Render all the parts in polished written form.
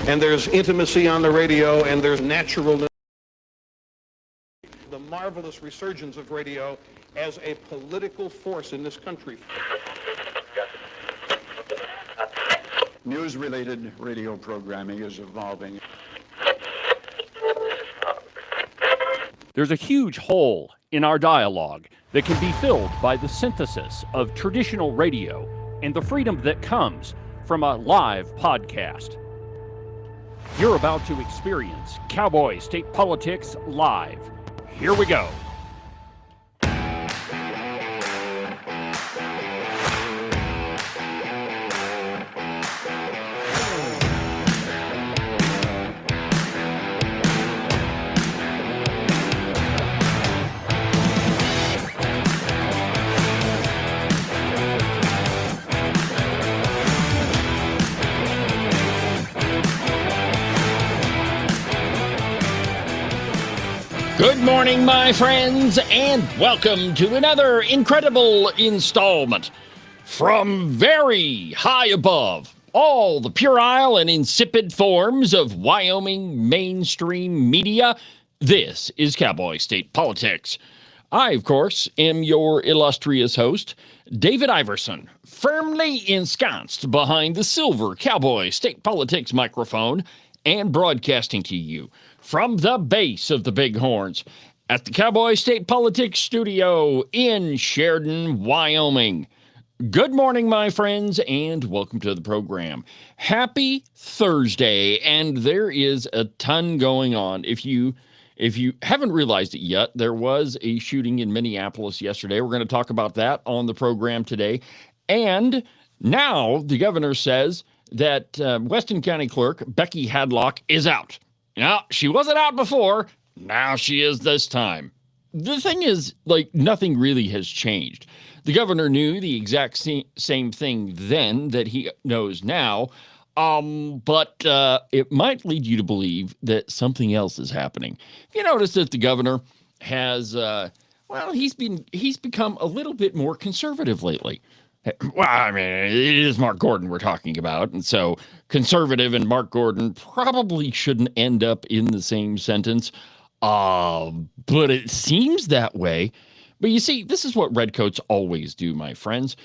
and there's intimacy on the radio, and there's naturalness. The marvelous resurgence of radio as a political force in this country. News-related radio programming is evolving. There's a huge hole in our dialogue that can be filled by the synthesis of traditional radio and the freedom that comes from a live podcast. You're about to experience Cowboy State Politics live. Here we go. Good morning, my friends, and welcome to another incredible installment from very high above all the puerile and insipid forms of Wyoming mainstream media. This is Cowboy State Politics. I, of course, am your illustrious host, David Iverson, firmly ensconced behind the silver Cowboy State Politics microphone and broadcasting to you from the base of the Bighorns at the Cowboy State Politics Studio in Sheridan, Wyoming. Good morning, my friends, and welcome to the program. Happy Thursday, and there is a ton going on. If you haven't realized it yet, there was a shooting in Minneapolis yesterday. We're going to talk about that on the program today. And now the governor says that Weston County Clerk Becky Hadlock is out. Now, she wasn't out before. Now she is this time. The thing is, nothing really has changed. The governor knew the exact same thing then that he knows now, but it might lead you to believe that something else is happening. You notice that the governor has, he's become a little bit more conservative lately. Well, I mean, it is Mark Gordon we're talking about, and so conservative and Mark Gordon probably shouldn't end up in the same sentence, but it seems that way. But you see, this is what redcoats always do, my friends.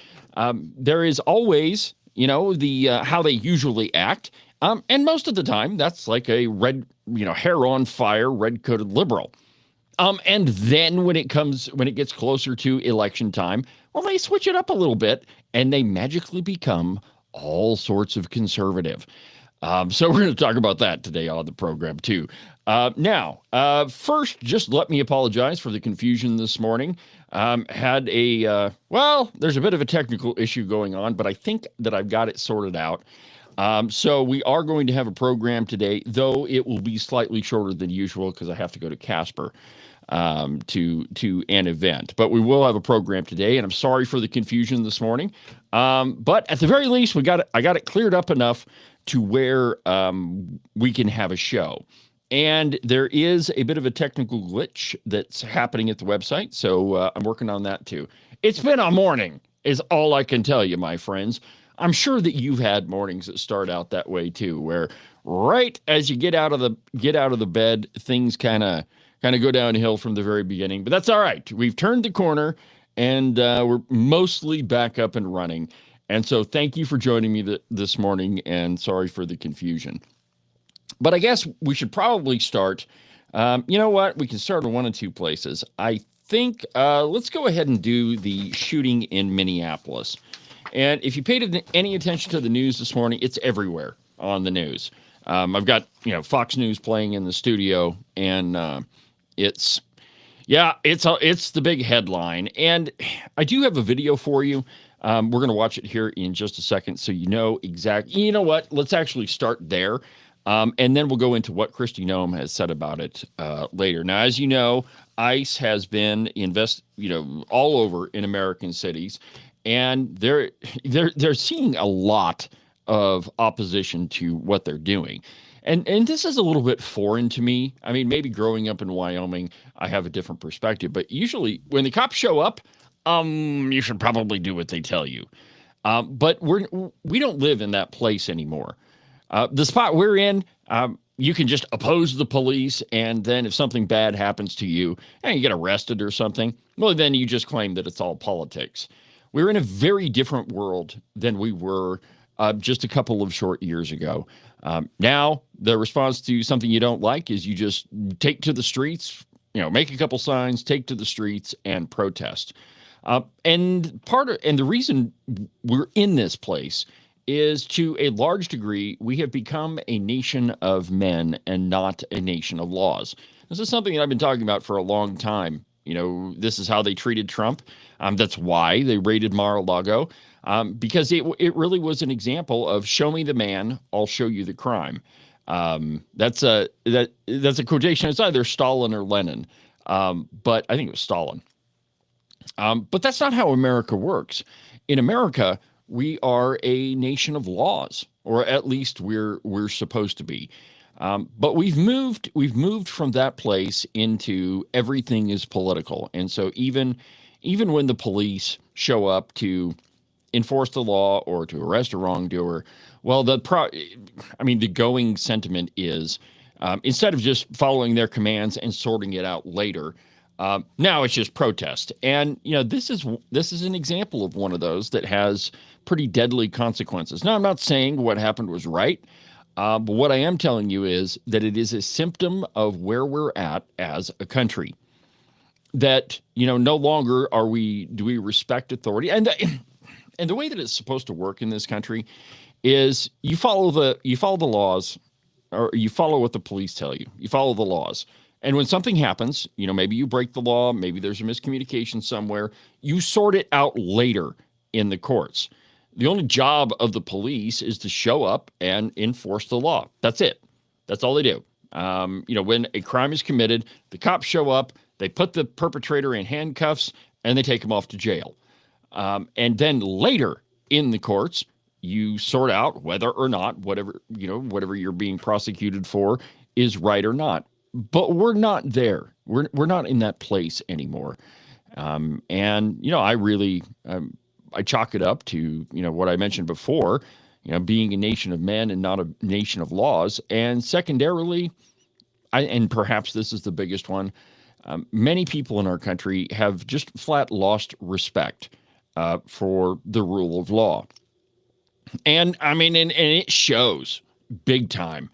There is always, the how they usually act, and most of the time, that's like a red, hair on fire, red-coated liberal. And then when it gets closer to election time, well, they switch it up a little bit and they magically become all sorts of conservative. So we're going to talk about that today on the program too. Now, first, just let me apologize for the confusion this morning. There's a bit of a technical issue going on, but I think that I've got it sorted out. So we are going to have a program today, though it will be slightly shorter than usual because I have to go to Casper to an event. But we will have a program today, and I'm sorry for the confusion this morning. But at the very least, I got it cleared up enough to where we can have a show. And there is a bit of a technical glitch that's happening at the website, so I'm working on that too. It's been a morning, is all I can tell you, my friends. I'm sure that you've had mornings that start out that way too, where right as you get out of the bed, things kind of go downhill from the very beginning. But that's all right. We've turned the corner, and we're mostly back up and running. And so thank you for joining me this morning, and sorry for the confusion. But I guess we should probably start. You know what? We can start in one of two places. I think let's go ahead and do the shooting in Minneapolis. And if you paid any attention to the news this morning, it's everywhere on the news. I've got, Fox News playing in the studio, and it's the big headline. And I do have a video for you. We're going to watch it here in just a second, so you know exactly. You know what? Let's actually start there, and then we'll go into what Kristi Noem has said about it later. Now, as you know, ICE has been all over in American cities, and they're seeing a lot of opposition to what they're doing. And this is a little bit foreign to me. I mean, maybe growing up in Wyoming, I have a different perspective. But usually when the cops show up, you should probably do what they tell you. But we don't live in that place anymore. The spot we're in, you can just oppose the police, and then if something bad happens to you and you get arrested or something, well, then you just claim that it's all politics. We're in a very different world than we were just a couple of short years ago. Now, the response to something you don't like is you just take to the streets, make a couple signs, take to the streets, and protest. And the reason we're in this place is, to a large degree, we have become a nation of men and not a nation of laws. This is something that I've been talking about for a long time. This is how they treated Trump. That's why they raided Mar-a-Lago, because it really was an example of show me the man, I'll show you the crime. That's a quotation. It's either Stalin or Lenin, but I think it was Stalin. But that's not how America works. In America, we are a nation of laws, or at least we're supposed to be. But we've moved from that place into everything is political. And so even when the police show up to enforce the law or to arrest a wrongdoer, well, the going sentiment is, instead of just following their commands and sorting it out later, now it's just protest. And this is an example of one of those that has pretty deadly consequences. Now, I'm not saying what happened was right, but what I am telling you is that it is a symptom of where we're at as a country. That no longer do we respect authority, and the way that it's supposed to work in this country is you follow the laws, or you follow what the police tell you. You follow the laws. And when something happens, maybe you break the law, maybe there's a miscommunication somewhere, you sort it out later in the courts. The only job of the police is to show up and enforce the law. That's it. That's all they do. When a crime is committed, the cops show up, they put the perpetrator in handcuffs, and they take him off to jail. And then later in the courts, you sort out whether or not whatever you're being prosecuted for is right or not. But we're not there. We're not in that place anymore. I chalk it up to, what I mentioned before, being a nation of men and not a nation of laws. And secondarily, and perhaps this is the biggest one, many people in our country have just flat lost respect for the rule of law. And it shows big time.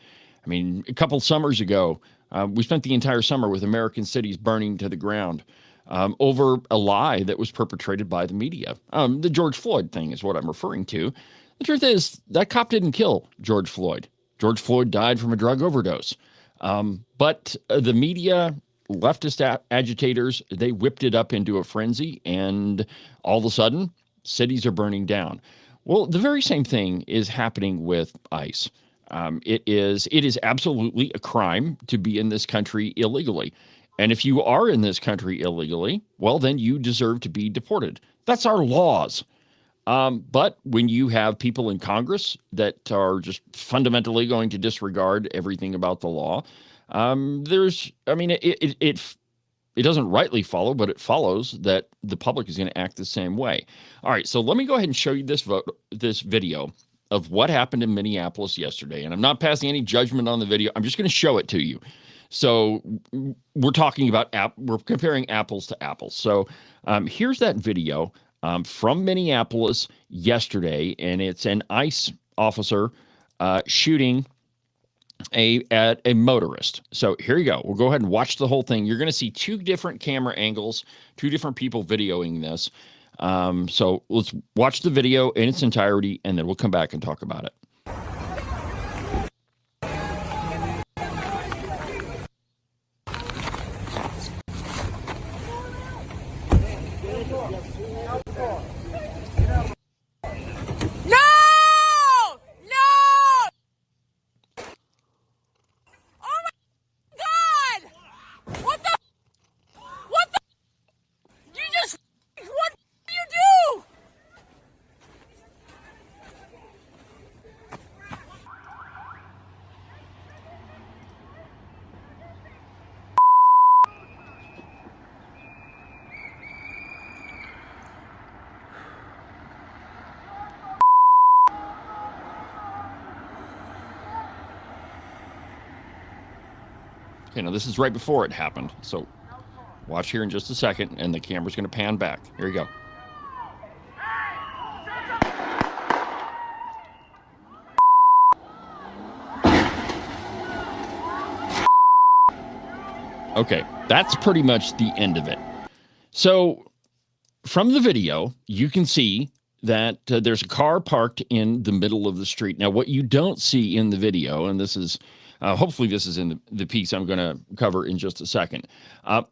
A couple summers ago, we spent the entire summer with American cities burning to the ground over a lie that was perpetrated by the media. The George Floyd thing is what I'm referring to. The truth is, that cop didn't kill George Floyd. George Floyd died from a drug overdose. But the media, leftist agitators, they whipped it up into a frenzy, and all of a sudden, cities are burning down. Well, the very same thing is happening with ICE. It is absolutely a crime to be in this country illegally. And if you are in this country illegally, well, then you deserve to be deported. That's our laws. But when you have people in Congress that are just fundamentally going to disregard everything about the law, it doesn't rightly follow, but it follows that the public is going to act the same way. All right, so let me go ahead and show you this video of what happened in Minneapolis yesterday. And I'm not passing any judgment on the video. I'm just going to show it to you. So we're talking about we're comparing apples to apples. So here's that video from Minneapolis yesterday, and it's an ICE officer shooting at a motorist. So here you go. We'll go ahead and watch the whole thing. You're going to see two different camera angles, two different people videoing this. So let's watch the video in its entirety, and then we'll come back and talk about it. Okay, now this is right before it happened. So watch here in just a second, and the camera's going to pan back. Here you go. Okay, that's pretty much the end of it. So from the video, you can see that there's a car parked in the middle of the street. Now, what you don't see in the video, and this is hopefully this is in the piece I'm going to cover in just a second,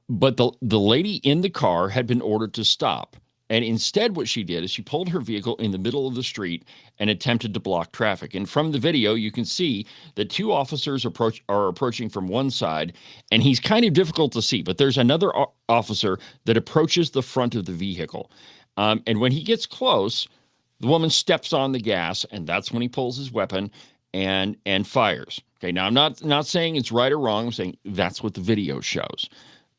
but the lady in the car had been ordered to stop. And instead, what she did is she pulled her vehicle in the middle of the street and attempted to block traffic. And from the video, you can see that two officers are approaching from one side, and he's kind of difficult to see. But there's another officer that approaches the front of the vehicle. And when he gets close, the woman steps on the gas, and that's when he pulls his weapon and fires. Okay, now I'm not saying it's right or wrong. I'm saying that's what the video shows.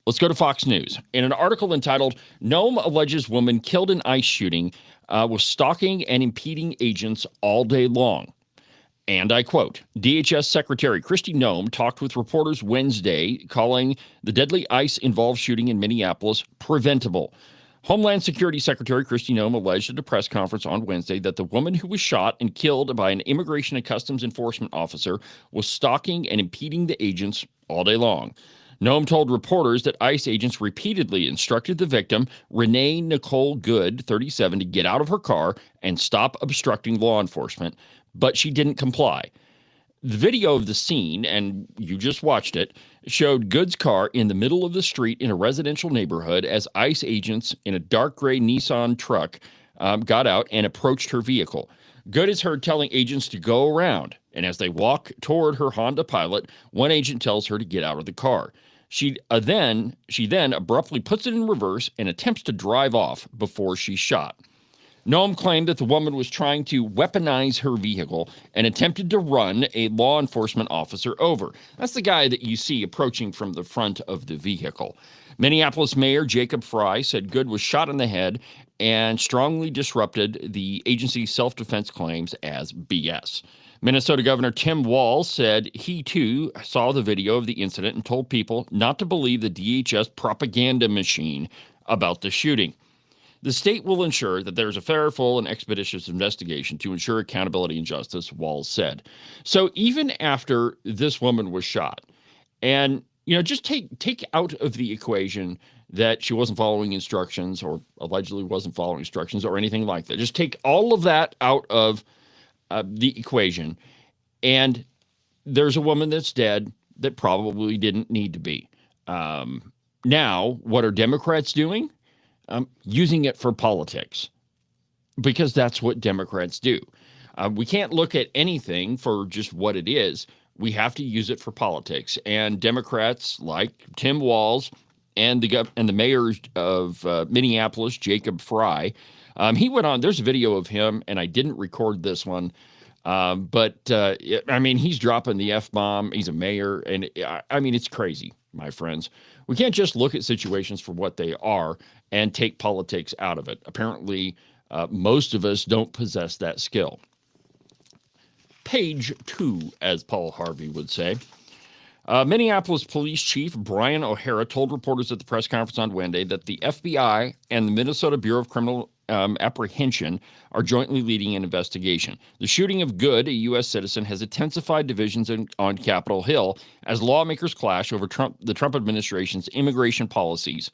Let's go to Fox News. In an article entitled, "Nome Alleges Woman Killed in ICE Shooting Was Stalking and Impeding Agents All Day Long." And I quote, DHS Secretary Kristi Noem talked with reporters Wednesday, calling the deadly ICE-involved shooting in Minneapolis preventable. Homeland Security Secretary Kristi Noem alleged at a press conference on Wednesday that the woman who was shot and killed by an Immigration and Customs Enforcement officer was stalking and impeding the agents all day long. Noem told reporters that ICE agents repeatedly instructed the victim, Renee Nicole Good, 37, to get out of her car and stop obstructing law enforcement, but she didn't comply. The video of the scene, and you just watched it, showed Good's car in the middle of the street in a residential neighborhood as ICE agents in a dark gray Nissan truck got out and approached her vehicle. Good is heard telling agents to go around, and as they walk toward her Honda Pilot, one agent tells her to get out of the car. She then abruptly puts it in reverse and attempts to drive off before she's shot. Noem claimed that the woman was trying to weaponize her vehicle and attempted to run a law enforcement officer over. That's the guy that you see approaching from the front of the vehicle. Minneapolis Mayor Jacob Frey said Good was shot in the head and strongly disrupted the agency's self-defense claims as BS. Minnesota Governor Tim Walz said he, too, saw the video of the incident and told people not to believe the DHS propaganda machine about the shooting. The state will ensure that there's a fair, full, and expeditious investigation to ensure accountability and justice, Walz said. So even after this woman was shot, and, just take out of the equation that she wasn't following instructions or allegedly wasn't following instructions or anything like that. Just take all of that out of the equation, and there's a woman that's dead that probably didn't need to be. Now, what are Democrats doing? Using it for politics, because that's what Democrats do. We can't look at anything for just what it is. We have to use it for politics. And Democrats like Tim Walz and the mayor of Minneapolis, Jacob Frey, he went on. There's a video of him, and I didn't record this one, but he's dropping the F-bomb. He's a mayor, and it's crazy, my friends. We can't just look at situations for what they are and take politics out of it. Apparently, most of us don't possess that skill. Page 2, as Paul Harvey would say. Minneapolis Police Chief Brian O'Hara told reporters at the press conference on Wednesday that the FBI and the Minnesota Bureau of Criminal Apprehension are jointly leading an investigation. The shooting of Good, a U.S. citizen, has intensified divisions on Capitol Hill as lawmakers clash over the Trump administration's immigration policies.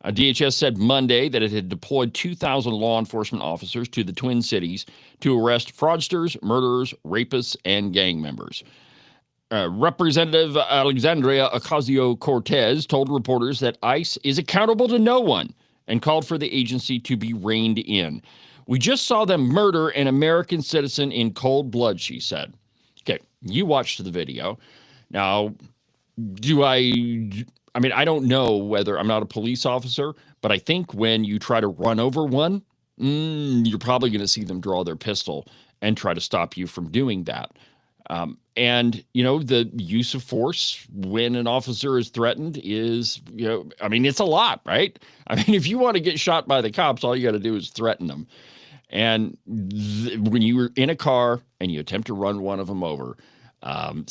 DHS said Monday that it had deployed 2,000 law enforcement officers to the Twin Cities to arrest fraudsters, murderers, rapists, and gang members. Representative Alexandria Ocasio-Cortez told reporters that ICE is accountable to no one and called for the agency to be reined in. We just saw them murder an American citizen in cold blood, she said. Okay, you watched the video. Now, I don't know whether, I'm not a police officer, but I think when you try to run over one, you're probably going to see them draw their pistol and try to stop you from doing that. And the use of force when an officer is threatened is, it's a lot, right? If you want to get shot by the cops, all you got to do is threaten them. And when you were in a car and you attempt to run one of them over, it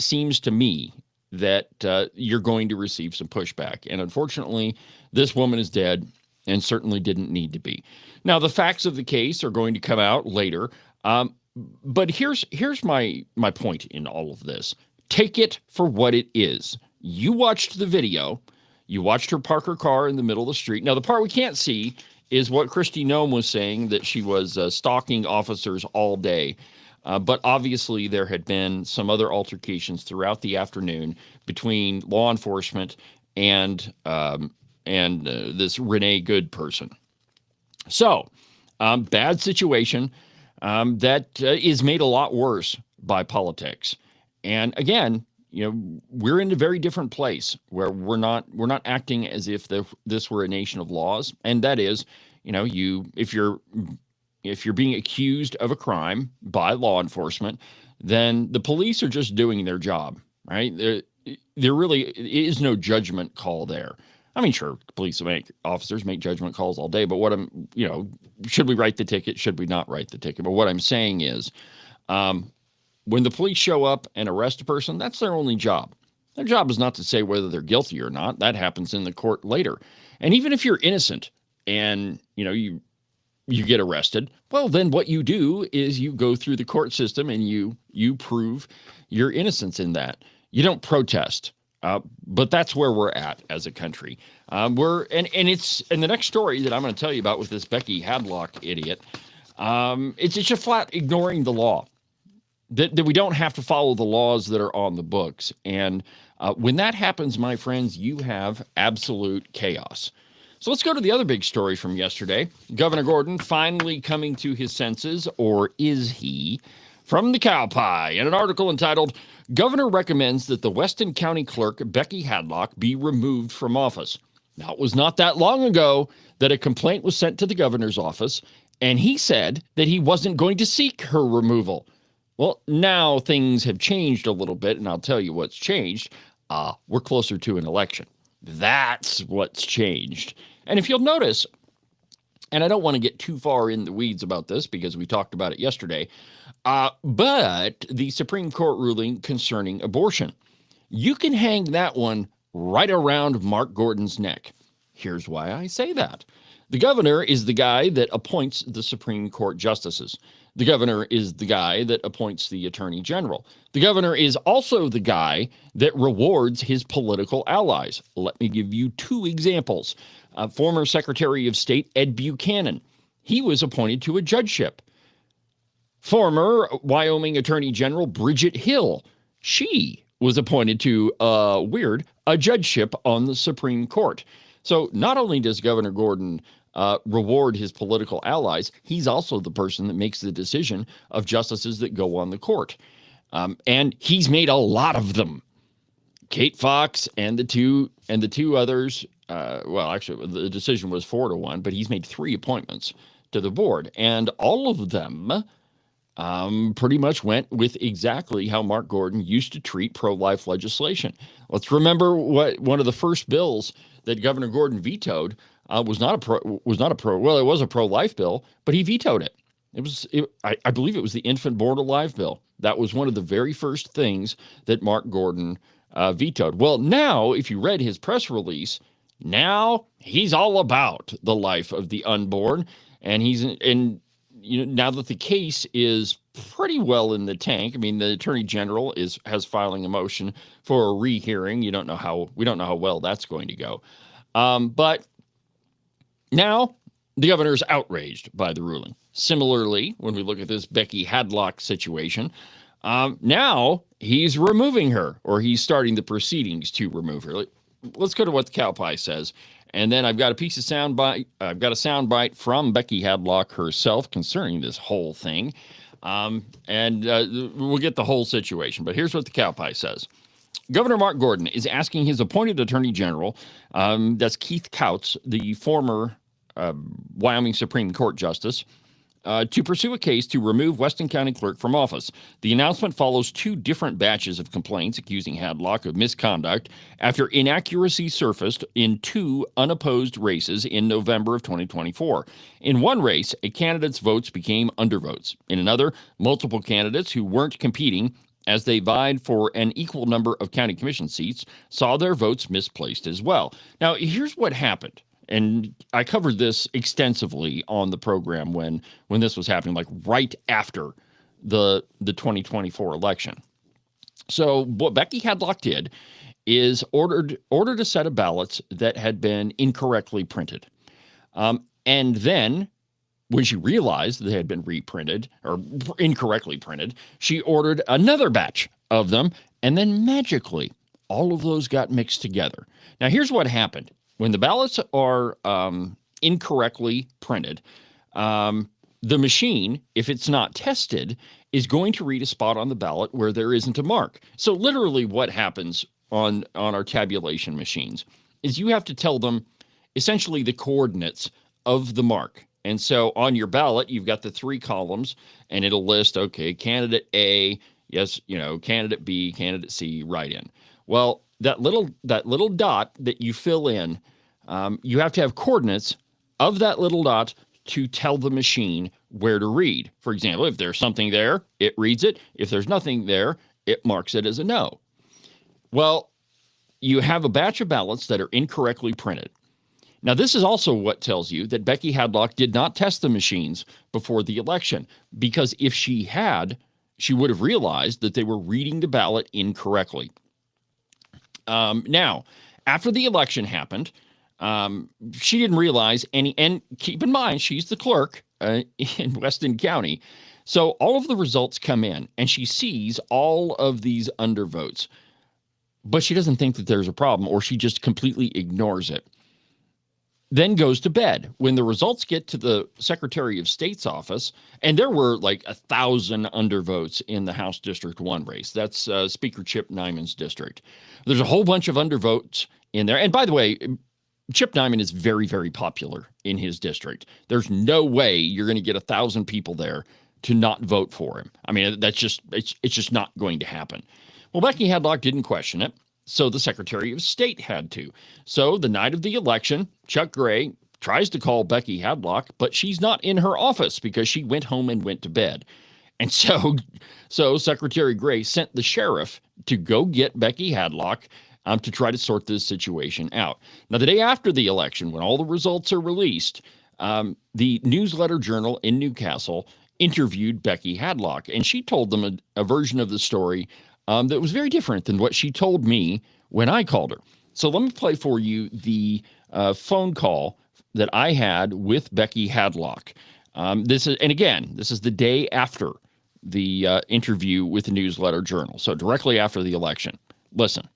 seems to me that you're going to receive some pushback. And unfortunately, this woman is dead and certainly didn't need to be. Now, the facts of the case are going to come out later. But here's my point in all of this. Take it for what it is. You watched the video. You watched her park her car in the middle of the street. Now, the part we can't see is what Kristi Noem was saying, that she was stalking officers all day. But obviously, there had been some other altercations throughout the afternoon between law enforcement and this Renee Good person. So, bad situation that is made a lot worse by politics. And again, we're in a very different place where we're not acting as if this were a nation of laws. And that is, if you're being accused of a crime by law enforcement, then the police are just doing their job, right? There really is no judgment call there. I mean, sure, officers make judgment calls all day, but should we write the ticket? Should we not write the ticket? But what I'm saying is, when the police show up and arrest a person, that's their only job. Their job is not to say whether they're guilty or not. That happens in the court later. And even if you're innocent and, you get arrested, well, then what you do is you go through the court system and you prove your innocence in that. You don't protest. But that's where we're at as a country. It's the next story that I'm going to tell you about with this Becky Hadlock idiot. It's just flat ignoring the law. That we don't have to follow the laws that are on the books. And when that happens, my friends, you have absolute chaos. So let's go to the other big story from yesterday. Governor Gordon finally coming to his senses, or is he? From the Cowboy, in an article entitled, Governor Recommends that the Weston County Clerk, Becky Hadlock, be removed from office. Now, it was not that long ago that a complaint was sent to the governor's office, and he said that he wasn't going to seek her removal. Well, now things have changed a little bit, and I'll tell you what's changed. We're closer to an election. That's what's changed. And if you'll notice, and I don't want to get too far in the weeds about this because we talked about it yesterday, but the Supreme Court ruling concerning abortion, you can hang that one right around Mark Gordon's neck. Here's why I say that. The governor is the guy that appoints the Supreme Court justices. The governor is the guy that appoints the attorney general. The governor is also the guy that rewards his political allies. Let me give you two examples. Former Secretary of State Ed Buchanan, he was appointed to a judgeship. Former Wyoming Attorney General Bridget Hill, she was appointed to a judgeship on the Supreme Court. So not only does Governor Gordon reward his political allies, he's also the person that makes the decision of justices that go on the court. And he's made a lot of them. Kate Fox and the two others, actually the decision was 4-1, but he's made 3 appointments to the board. And all of them pretty much went with exactly how Mark Gordon used to treat pro-life legislation. Let's remember what one of the first bills that Governor Gordon vetoed was a pro-life bill, but he vetoed it. I believe it was the Infant Born Alive bill. That was one of the very first things that Mark Gordon vetoed. Well, now, if you read his press release, now he's all about the life of the unborn, and now that the case is pretty well in the tank. I mean, the Attorney General has filing a motion for a rehearing. We don't know how well that's going to go. But now the governor is outraged by the ruling. Similarly, when we look at this Becky Hadlock situation, now he's removing her, or he's starting the proceedings to remove her. Let's go to what the Cowboy says. And then I've got a soundbite from Becky Hadlock herself concerning this whole thing. We'll get the whole situation. But here's what the Cowboy says. Governor Mark Gordon is asking his appointed attorney general, that's Keith Couts, the former Wyoming Supreme Court justice, to pursue a case to remove Weston County Clerk from office. The announcement follows 2 different batches of complaints accusing Hadlock of misconduct after inaccuracies surfaced in 2 unopposed races in November of 2024. In one race, a candidate's votes became undervotes. In another, multiple candidates who weren't competing as they vied for an equal number of county commission seats, saw their votes misplaced as well. Now, here's what happened. And I covered this extensively on the program when this was happening, like right after the 2024 election. So what Becky Hadlock did is ordered a set of ballots that had been incorrectly printed. And then when she realized they had been reprinted or incorrectly printed, she ordered another batch of them, and then magically all of those got mixed together. Now, here's what happened. When the ballots are incorrectly printed, the machine, if it's not tested, is going to read a spot on the ballot where there isn't a mark. So literally what happens on our tabulation machines is you have to tell them essentially the coordinates of the mark. And so on your ballot, you've got the 3 columns, and it'll list, okay, candidate A, yes, candidate B, candidate C, write in. Well, that little dot that you fill in, you have to have coordinates of that little dot to tell the machine where to read. For example, if there's something there, it reads it. If there's nothing there, it marks it as a no. Well, you have a batch of ballots that are incorrectly printed. Now, this is also what tells you that Becky Hadlock did not test the machines before the election, because if she had, she would have realized that they were reading the ballot incorrectly. Now, after the election happened, she didn't realize any, and keep in mind, she's the clerk in Weston County. So all of the results come in, and she sees all of these undervotes, but she doesn't think that there's a problem, or she just completely ignores it. Then goes to bed. When the results get to the Secretary of State's office, and there were like 1,000 undervotes in the House District 1 race. That's Speaker Chip Nyman's district. There's a whole bunch of undervotes in there. And by the way, Chip Nyman is very, very popular in his district. There's no way you're going to get 1,000 people there to not vote for him. I mean, it's just not going to happen. Well, Becky Hadlock didn't question it. So the Secretary of State had to. So the night of the election, Chuck Gray tries to call Becky Hadlock, but she's not in her office because she went home and went to bed. And so Secretary Gray sent the sheriff to go get Becky Hadlock to try to sort this situation out. Now, the day after the election, when all the results are released, the Newsletter Journal in Newcastle interviewed Becky Hadlock, and she told them a version of the story that was very different than what she told me when I called her. So let me play for you the phone call that I had with Becky Hadlock. This is the day after the interview with the Newsletter Journal, so directly after the election. Listen.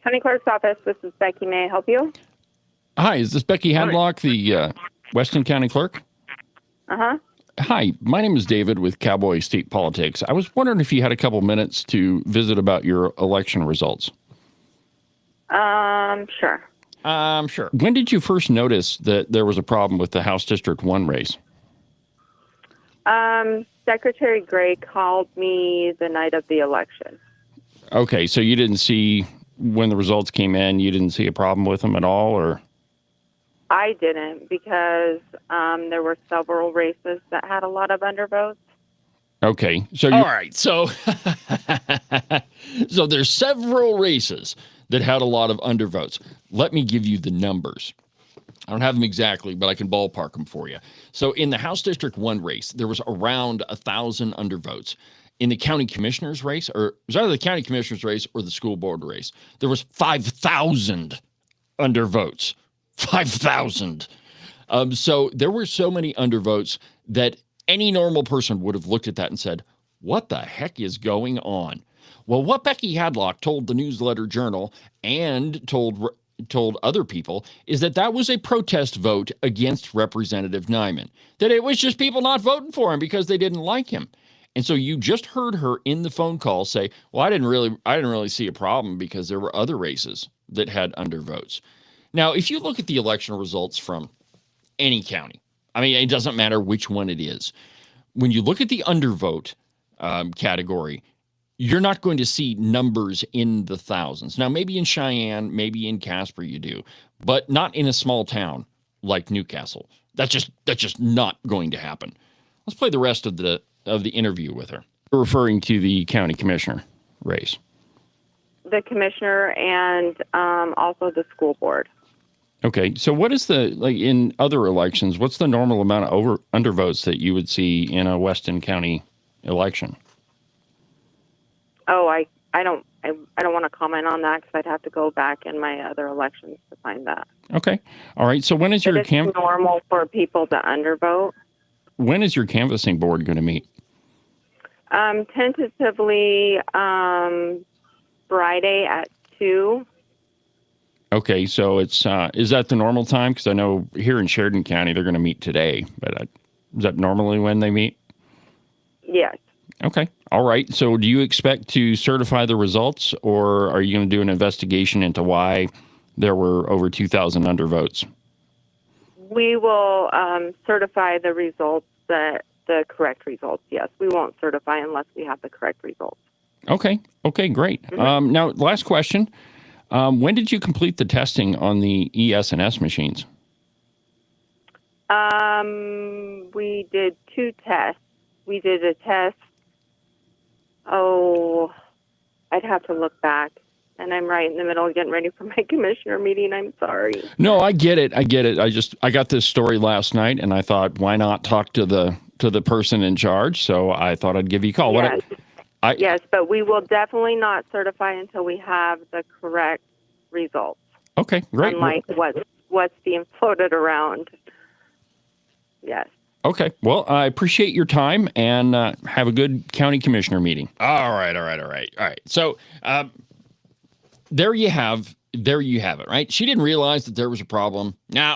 County Clerk's Office, this is Becky. May I help you? Hi, is this Becky Hadlock, the Weston County Clerk? Uh-huh. Hi, my name is David with Cowboy State Politics. I was wondering if you had a couple minutes to visit about your election results. Sure. Sure. When did you first notice that there was a problem with the House District 1 race? Secretary Gray called me the night of the election. Okay, so you didn't see, when the results came in, you didn't see a problem with them at all, or? I didn't, because there were several races that had a lot of undervotes. Okay. So all right. So there's several races that had a lot of undervotes. Let me give you the numbers. I don't have them exactly, but I can ballpark them for you. So in the House District 1 race, there was around 1,000 undervotes. In the county commissioner's race, or it was either the county commissioner's race or the school board race, there was 5,000 undervotes. 5,000. So there were so many undervotes that any normal person would have looked at that and said, what the heck is going on? Well, what Becky Hadlock told the Newsletter Journal and told other people is that was a protest vote against Representative Nyman, that it was just people not voting for him because they didn't like him. And so you just heard her in the phone call say, well, I didn't really see a problem because there were other races that had undervotes. Now, if you look at the election results from any county, I mean, it doesn't matter which one it is. When you look at the undervote category, you're not going to see numbers in the thousands. Now, maybe in Cheyenne, maybe in Casper you do, but not in a small town like Newcastle. That's just not going to happen. Let's play the rest of the of the interview with her? Referring to the county commissioner race. The commissioner and also the school board. Okay, so what is in other elections, what's the normal amount of undervotes that you would see in a Weston County election? Oh, I don't want to comment on that because I'd have to go back in my other elections to find that. Okay, all right. So when is your it's normal for people to undervote? When is your canvassing board going to meet? Tentatively Friday at 2. Okay, so it's is that the normal time? Because I know here in Sheridan County they're going to meet today, but is that normally when they meet? Yes. Okay, all right. So do you expect to certify the results, or are you going to do an investigation into why there were over 2,000 undervotes? We will certify the results, the correct results. Yes, we won't certify unless we have the correct results. Okay, great. Mm-hmm. Now, last question. When did you complete the testing on the ES&S machines? We did 2 tests. We did a test. Oh, I'd have to look back. And I'm right in the middle of getting ready for my commissioner meeting. I'm sorry. No, I get it. I got this story last night, and I thought, why not talk to the person in charge? So I thought I'd give you a call. Yes. Yes, but we will definitely not certify until we have the correct results. Okay, great. Unlike what's being floated around. Yes. Okay. Well, I appreciate your time, and have a good county commissioner meeting. All right. So there you have it, right? She didn't realize that there was a problem. No.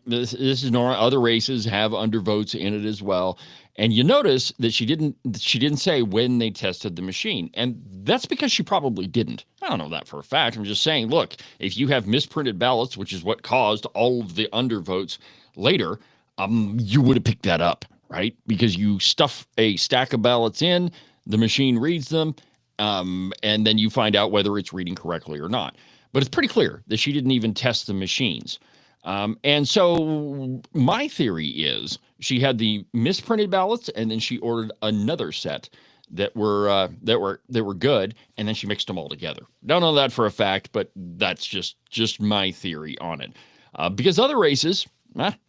This is normal. Other races have undervotes in it as well. And you notice that she didn't say when they tested the machine. And that's because she probably didn't. I don't know that for a fact. I'm just saying, look, if you have misprinted ballots, which is what caused all of the undervotes later, you would have picked that up, right? Because you stuff a stack of ballots in, the machine reads them, and then you find out whether it's reading correctly or not. But it's pretty clear that she didn't even test the machines. And so my theory is she had the misprinted ballots, and then she ordered another set that were good, and then she mixed them all together. Don't know that for a fact, but that's just my theory on it. Because other races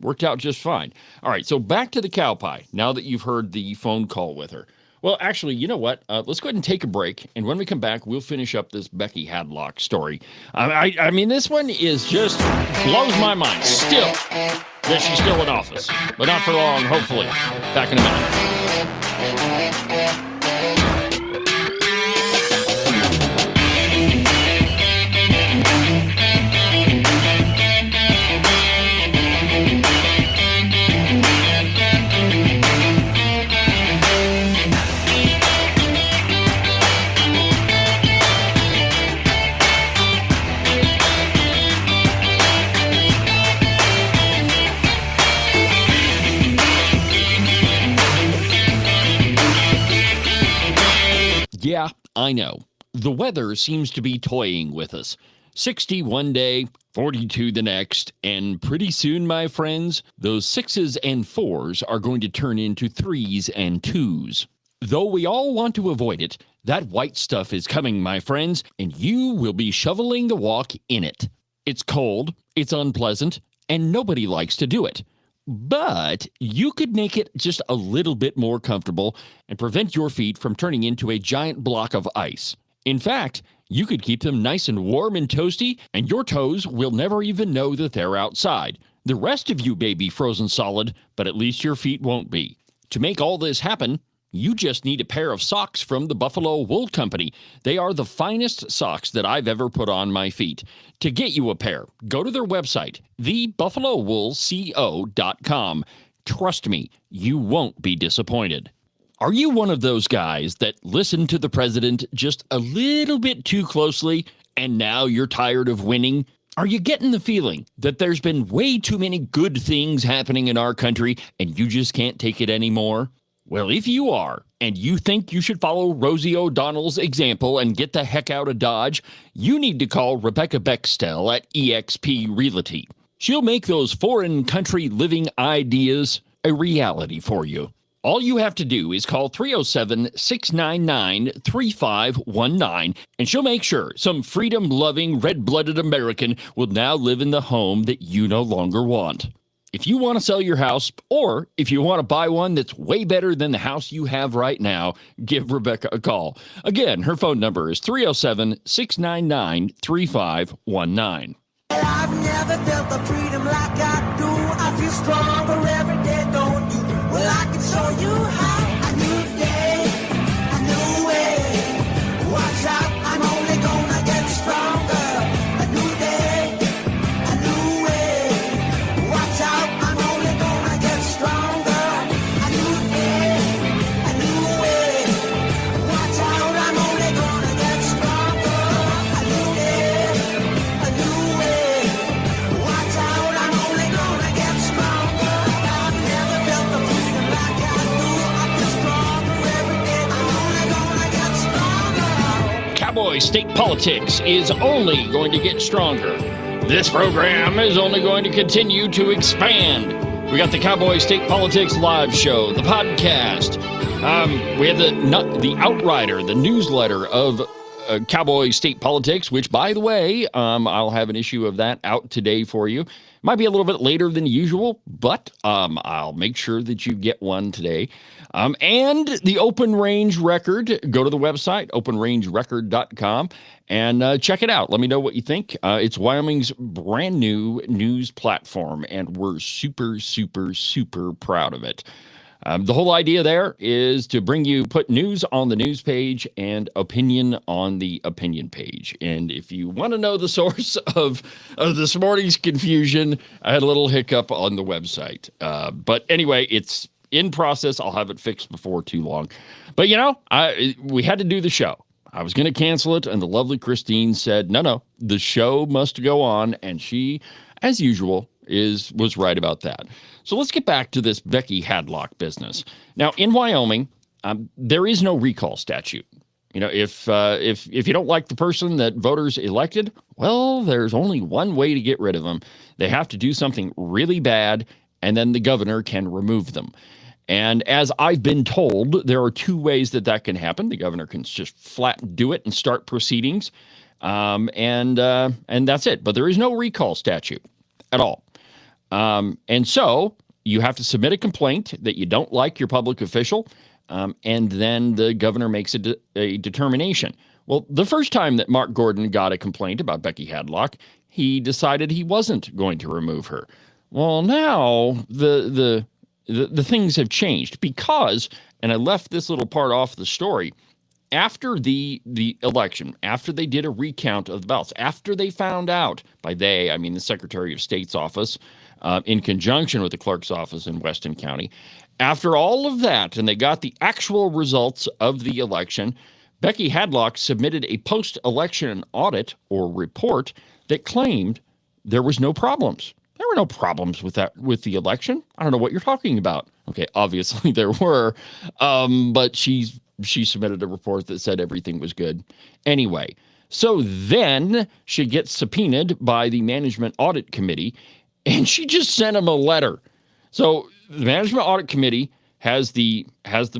worked out just fine. All right, so back to the cow pie. Now that you've heard the phone call with her. Well, actually, you know what? Let's go ahead and take a break, and when we come back, we'll finish up this Becky Hadlock story. I mean, this one is just blows my mind still that she's still in office, but not for long, hopefully. Back in a minute. Yeah, I know. The weather seems to be toying with us. 60 one day, 42 the next, and pretty soon, my friends, those 6s and 4s are going to turn into 3s and 2s. Though we all want to avoid it, that white stuff is coming, my friends, and you will be shoveling the walk in it. It's cold, it's unpleasant, and nobody likes to do it. But you could make it just a little bit more comfortable and prevent your feet from turning into a giant block of ice. In fact, you could keep them nice and warm and toasty, and your toes will never even know that they're outside. The rest of you may be frozen solid, but at least your feet won't be. To make all this happen, you just need a pair of socks from the Buffalo Wool Company. They are the finest socks that I've ever put on my feet. To get you a pair, go to their website, thebuffalowoolco.com. Trust me, you won't be disappointed. Are you one of those guys that listen to the president just a little bit too closely, and now you're tired of winning? Are you getting the feeling that there's been way too many good things happening in our country, and you just can't take it anymore? Well, if you are, and you think you should follow Rosie O'Donnell's example and get the heck out of Dodge, you need to call Rebecca Bextel at eXp Realty. She'll make those foreign country living ideas a reality for you. All you have to do is call 307-699-3519, and she'll make sure some freedom-loving, red-blooded American will now live in the home that you no longer want. If you want to sell your house, or if you want to buy one that's way better than the house you have right now, give Rebecca a call. Again, her phone number is 307-699-3519. I've never felt the freedom like I do. I feel stronger every day, don't you? Well, I can show you how. A new day, a new way. Watch out, I'm only gonna get stronger. A new day, a new way. Watch out, I'm only gonna get stronger. A new day, a new way. Watch out, I'm only gonna get stronger. A new day, a new way. Watch out, I'm only gonna get stronger. I've never felt the freedom like I do. I feel stronger every day. I'm only gonna get stronger. Cowboy State Politics is only going to get stronger. This program is only going to continue to expand. We got the Cowboy State Politics live show, the podcast. We have the Outrider, the newsletter of Cowboy State Politics, which, by the way, I'll have an issue of that out today for you. Might be a little bit later than usual, but I'll make sure that you get one today. And the Open Range Record, go to the website, openrangerecord.com, and check it out. Let me know what you think. It's Wyoming's brand new news platform, and we're super, super, super proud of it. The whole idea there is to put news on the news page and opinion on the opinion page. And if you want to know the source of this morning's confusion, I had a little hiccup on the website. But anyway, it's in process. I'll have it fixed before too long. But, we had to do the show. I was going to cancel it, and the lovely Christine said, no, the show must go on. And she, as usual, was right about that. So let's get back to this Becky Hadlock business. Now, in Wyoming, there is no recall statute. If you don't like the person that voters elected, well, there's only one way to get rid of them. They have to do something really bad, and then the governor can remove them. And as I've been told, there are two ways that can happen. The governor can just flat do it and start proceedings, and that's it. But there is no recall statute at all. And so you have to submit a complaint that you don't like your public official, and then the governor makes a determination. Well, the first time that Mark Gordon got a complaint about Becky Hadlock, he decided he wasn't going to remove her. Well, now the things have changed because, and I left this little part off the story, after the election, after they did a recount of the ballots, after they found out, by they, I mean the Secretary of State's office, in conjunction with the clerk's office in Weston County, after all of that, and they got the actual results of the election, Becky Hadlock submitted a post-election audit or report that claimed there was no problems. There were no problems with the election. I don't know what you're talking about. Okay, obviously there were, but she submitted a report that said everything was good. Anyway, so then she gets subpoenaed by the Management Audit Committee, and she just sent him a letter. So the Management Audit Committee has the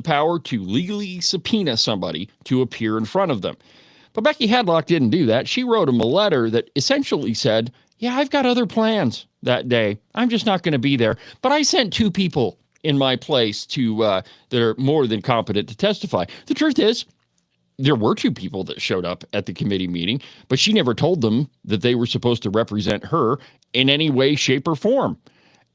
power to legally subpoena somebody to appear in front of them. But Becky Hadlock didn't do that. She wrote him a letter that essentially said, yeah, I've got other plans that day. I'm just not going to be there. But I sent two people in my place that are more than competent to testify. The truth is, there were two people that showed up at the committee meeting, but she never told them that they were supposed to represent her in any way, shape, or form.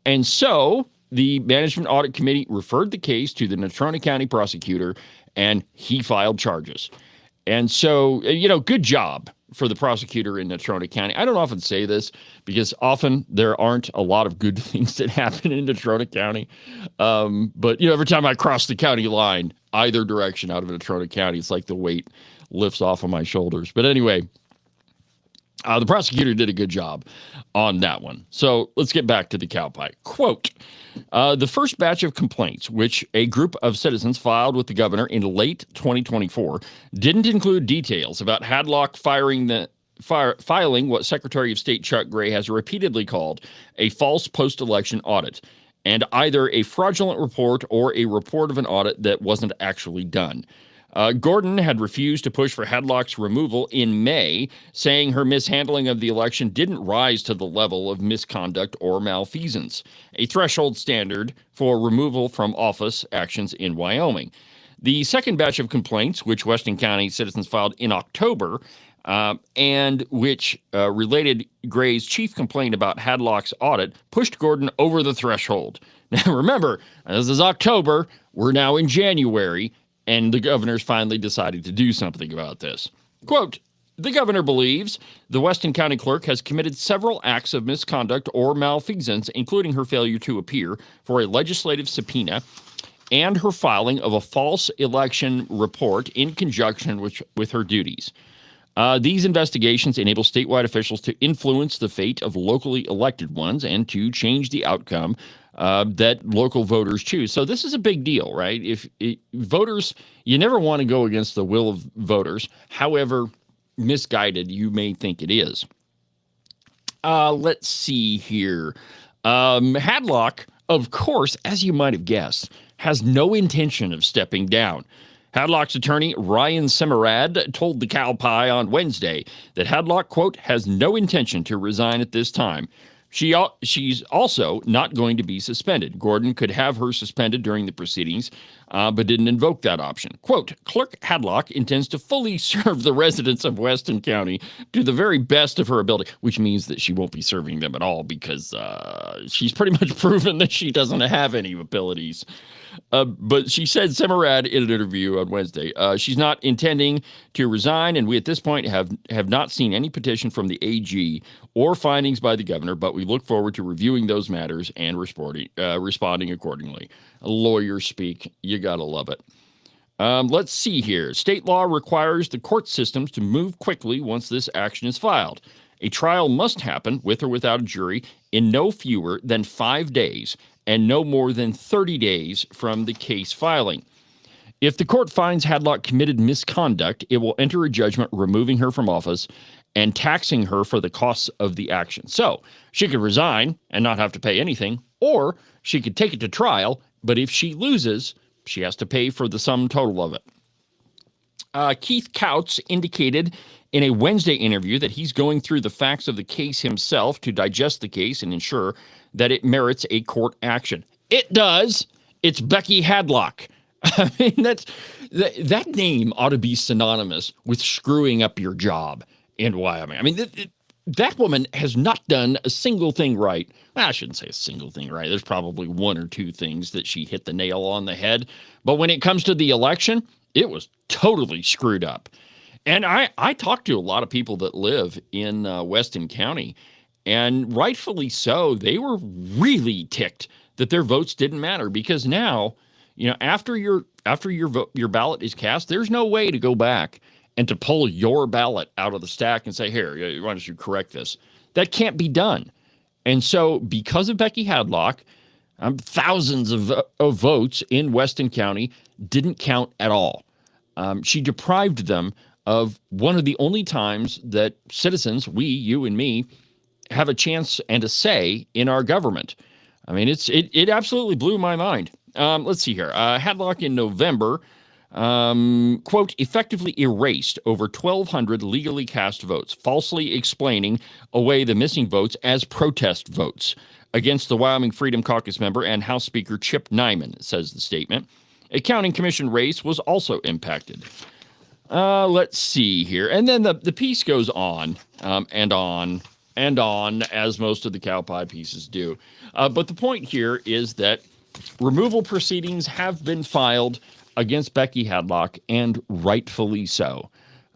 And so the Management Audit Committee referred the case to the Natrona County prosecutor, and he filed charges. And so, good job for the prosecutor in Natrona County. I don't often say this because often there aren't a lot of good things that happen in Natrona County. But, every time I cross the county line, either direction out of Natrona County, it's like the weight lifts off of my shoulders. But anyway, the prosecutor did a good job on that one. So let's get back to the cowpie. Quote, the first batch of complaints, which a group of citizens filed with the governor in late 2024, didn't include details about Hadlock filing what Secretary of State Chuck Gray has repeatedly called a false post-election audit. and either a fraudulent report or a report of an audit that wasn't actually done. Gordon had refused to push for Hadlock's removal in May, saying her mishandling of the election didn't rise to the level of misconduct or malfeasance, a threshold standard for removal from office actions in Wyoming. The second batch of complaints, which Weston County citizens filed in October, and which related Gray's chief complaint about Hadlock's audit, pushed Gordon over the threshold. Now, remember, this is October. We're now in January. And the governor's finally decided to do something about this. Quote, the governor believes the Weston County clerk has committed several acts of misconduct or malfeasance, including her failure to appear for a legislative subpoena and her filing of a false election report in conjunction with her duties. These investigations enable statewide officials to influence the fate of locally elected ones and to change the outcome that local voters choose. So this is a big deal, right? If voters, you never want to go against the will of voters, however misguided you may think it is. Let's see here. Hadlock, of course, as you might have guessed, has no intention of stepping down. Hadlock's attorney, Ryan Semerad, told the Cowboy on Wednesday that Hadlock, quote, has no intention to resign at this time. She's also not going to be suspended. Gordon could have her suspended during the proceedings, but didn't invoke that option. Quote, Clerk Hadlock intends to fully serve the residents of Weston County to the very best of her ability, which means that she won't be serving them at all because she's pretty much proven that she doesn't have any abilities. But she said, Semerad, in an interview on Wednesday, she's not intending to resign, and we at this point have not seen any petition from the AG or findings by the governor, but we look forward to reviewing those matters and responding accordingly. Lawyers speak. You gotta love it. Let's see here. State law requires the court systems to move quickly once this action is filed. A trial must happen, with or without a jury, in no fewer than 5 days and no more than 30 days from the case filing. If the court finds Hadlock committed misconduct, it will enter a judgment removing her from office and taxing her for the costs of the action. So she could resign and not have to pay anything, or she could take it to trial, but if she loses, she has to pay for the sum total of it. Keith Couts indicated in a Wednesday interview that he's going through the facts of the case himself to digest the case and ensure that it merits a court action. It does. It's Becky Hadlock. I mean, that name ought to be synonymous with screwing up your job in Wyoming. I mean, that woman has not done a single thing right. Well, I shouldn't say a single thing right. There's probably one or two things that she hit the nail on the head. But when it comes to the election, it was totally screwed up. And I talked to a lot of people that live in Weston County, and rightfully so. They were really ticked that their votes didn't matter, because now, you know, after your ballot is cast, there's no way to go back and to pull your ballot out of the stack and say, here, why don't you correct this? That can't be done. And so because of Becky Hadlock, thousands of votes in Weston County didn't count at all. She deprived them of one of the only times that citizens, we, you and me, have a chance and a say in our government. I mean, it absolutely blew my mind. Let's see here. Hadlock in November, quote, effectively erased over 1,200 legally cast votes, falsely explaining away the missing votes as protest votes against the Wyoming Freedom Caucus member and House Speaker Chip Nyman, says the statement. A county commission race was also impacted. Let's see here. And then the piece goes on and on and on, as most of the cow pie pieces do. But the point here is that removal proceedings have been filed against Becky Hadlock, and rightfully so.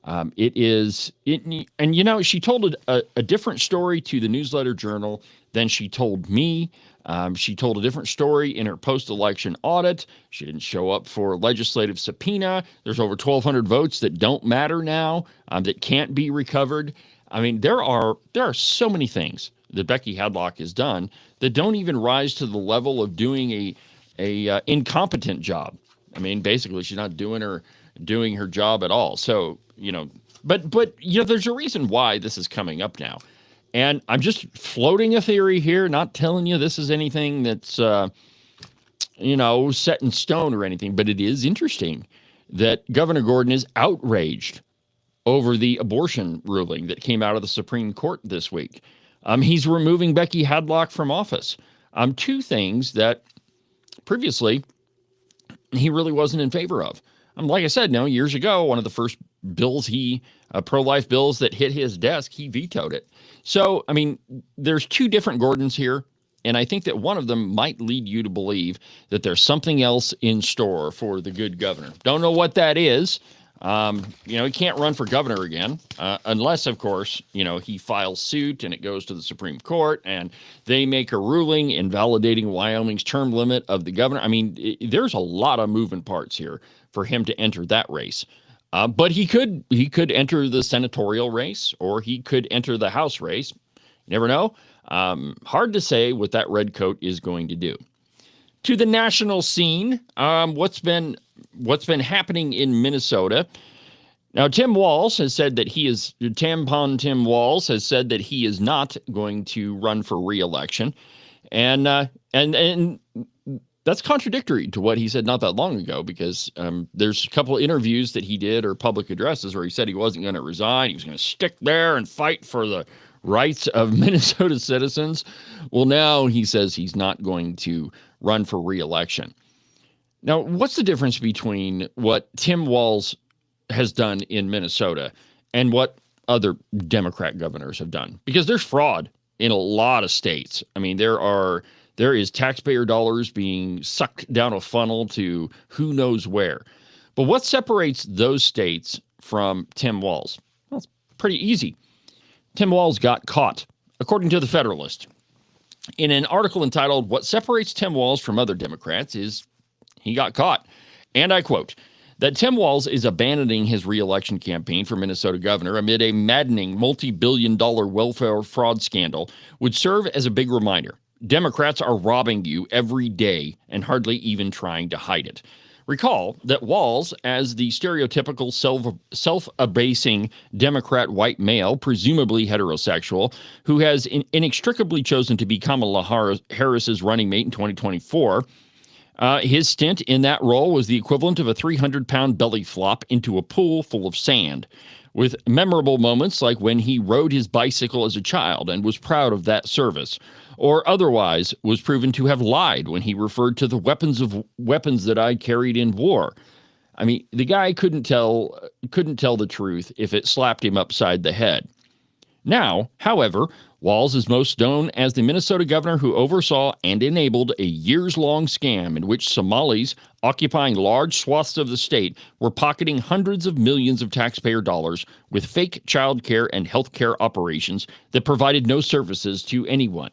And you know, she told a different story to the Newsletter Journal than she told me. She told a different story in her post-election audit. She didn't show up for legislative subpoena. There's over 1,200 votes that don't matter now, that can't be recovered. I mean, there are so many things that Becky Hadlock has done that don't even rise to the level of doing a incompetent job. I mean, basically, she's not doing her job at all. So, you know, but you know, there's a reason why this is coming up now. And I'm just floating a theory here, not telling you this is anything that's, set in stone or anything, but it is interesting that Governor Gordon is outraged over the abortion ruling that came out of the Supreme Court this week. He's removing Becky Hadlock from office. Two things that previously he really wasn't in favor of. Like I said, years ago, one of the first bills pro-life bills that hit his desk, he vetoed it. So, there's two different Gordons here, and I think that one of them might lead you to believe that there's something else in store for the good governor. Don't know what that is. He can't run for governor again, unless, of course, he files suit and it goes to the Supreme Court and they make a ruling invalidating Wyoming's term limit of the governor. There's a lot of moving parts here for him to enter that race. But he could enter the senatorial race, or he could enter the House race. You never know. Hard to say what that red coat is going to do. To the national scene, what's been happening in Minnesota. Now, Tim Walz has said that Tim Walz has said that he is not going to run for re-election. And that's contradictory to what he said not that long ago, because there's a couple of interviews that he did, or public addresses, where he said he wasn't going to resign. He was going to stick there and fight for the rights of Minnesota citizens. Well, now he says he's not going to run for re-election. Now, what's the difference between what Tim Walz has done in Minnesota and what other Democrat governors have done? Because there's fraud in a lot of states. There is taxpayer dollars being sucked down a funnel to who knows where. But what separates those states from Tim Walz? Well, it's pretty easy. Tim Walz got caught, according to the Federalist. In an article entitled, "What Separates Tim Walz from Other Democrats is he got caught." And I quote, that Tim Walz is abandoning his re-election campaign for Minnesota governor amid a maddening multi-billion-dollar welfare fraud scandal would serve as a big reminder. Democrats are robbing you every day and hardly even trying to hide it. Recall that Walz, as the stereotypical self-abasing Democrat white male, presumably heterosexual, who has inextricably chosen to be Kamala Harris's running mate in 2024, his stint in that role was the equivalent of a 300-pound belly flop into a pool full of sand, with memorable moments like when he rode his bicycle as a child and was proud of that service, or otherwise was proven to have lied when he referred to the weapons that I carried in war. The guy couldn't tell the truth if it slapped him upside the head. Now, however, Walz is most known as the Minnesota governor who oversaw and enabled a years-long scam in which Somalis occupying large swaths of the state were pocketing hundreds of millions of taxpayer dollars with fake child care and health care operations that provided no services to anyone.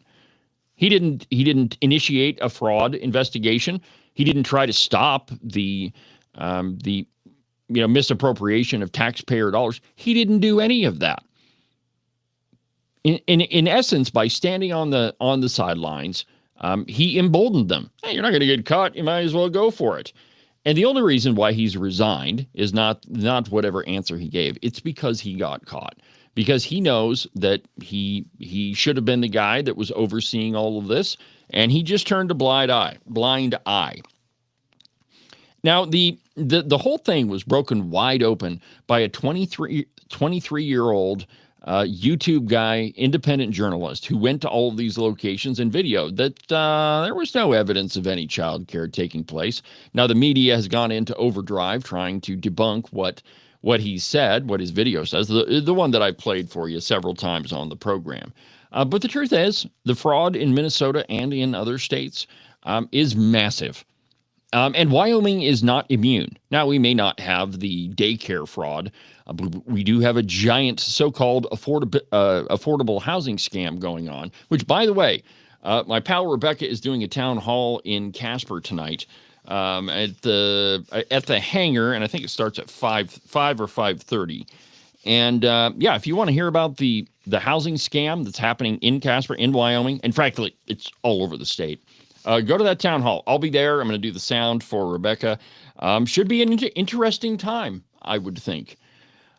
He didn't initiate a fraud investigation. He didn't try to stop the misappropriation of taxpayer dollars. He didn't do any of that. In essence, by standing on the sidelines, he emboldened them. Hey, you're not going to get caught. You might as well go for it. And the only reason why he's resigned is not whatever answer he gave. It's because he got caught. Because he knows that he should have been the guy that was overseeing all of this, and he just turned a blind eye. Now, the whole thing was broken wide open by a 23-year-old YouTube guy, independent journalist, who went to all of these locations and videoed that there was no evidence of any child care taking place. Now, the media has gone into overdrive trying to debunk what he said, what his video says, the one that I played for you several times on the program. But the truth is, the fraud in Minnesota and in other states is massive. And Wyoming is not immune. Now, we may not have the daycare fraud. We do have a giant so-called affordable housing scam going on, which, by the way, my pal Rebecca is doing a town hall in Casper tonight at the hangar, and I think it starts at 5 or 5:30. And if you want to hear about the housing scam that's happening in Casper, in Wyoming, and frankly, it's all over the state, go to that town hall. I'll be there. I'm going to do the sound for Rebecca. Should be an interesting time, I would think.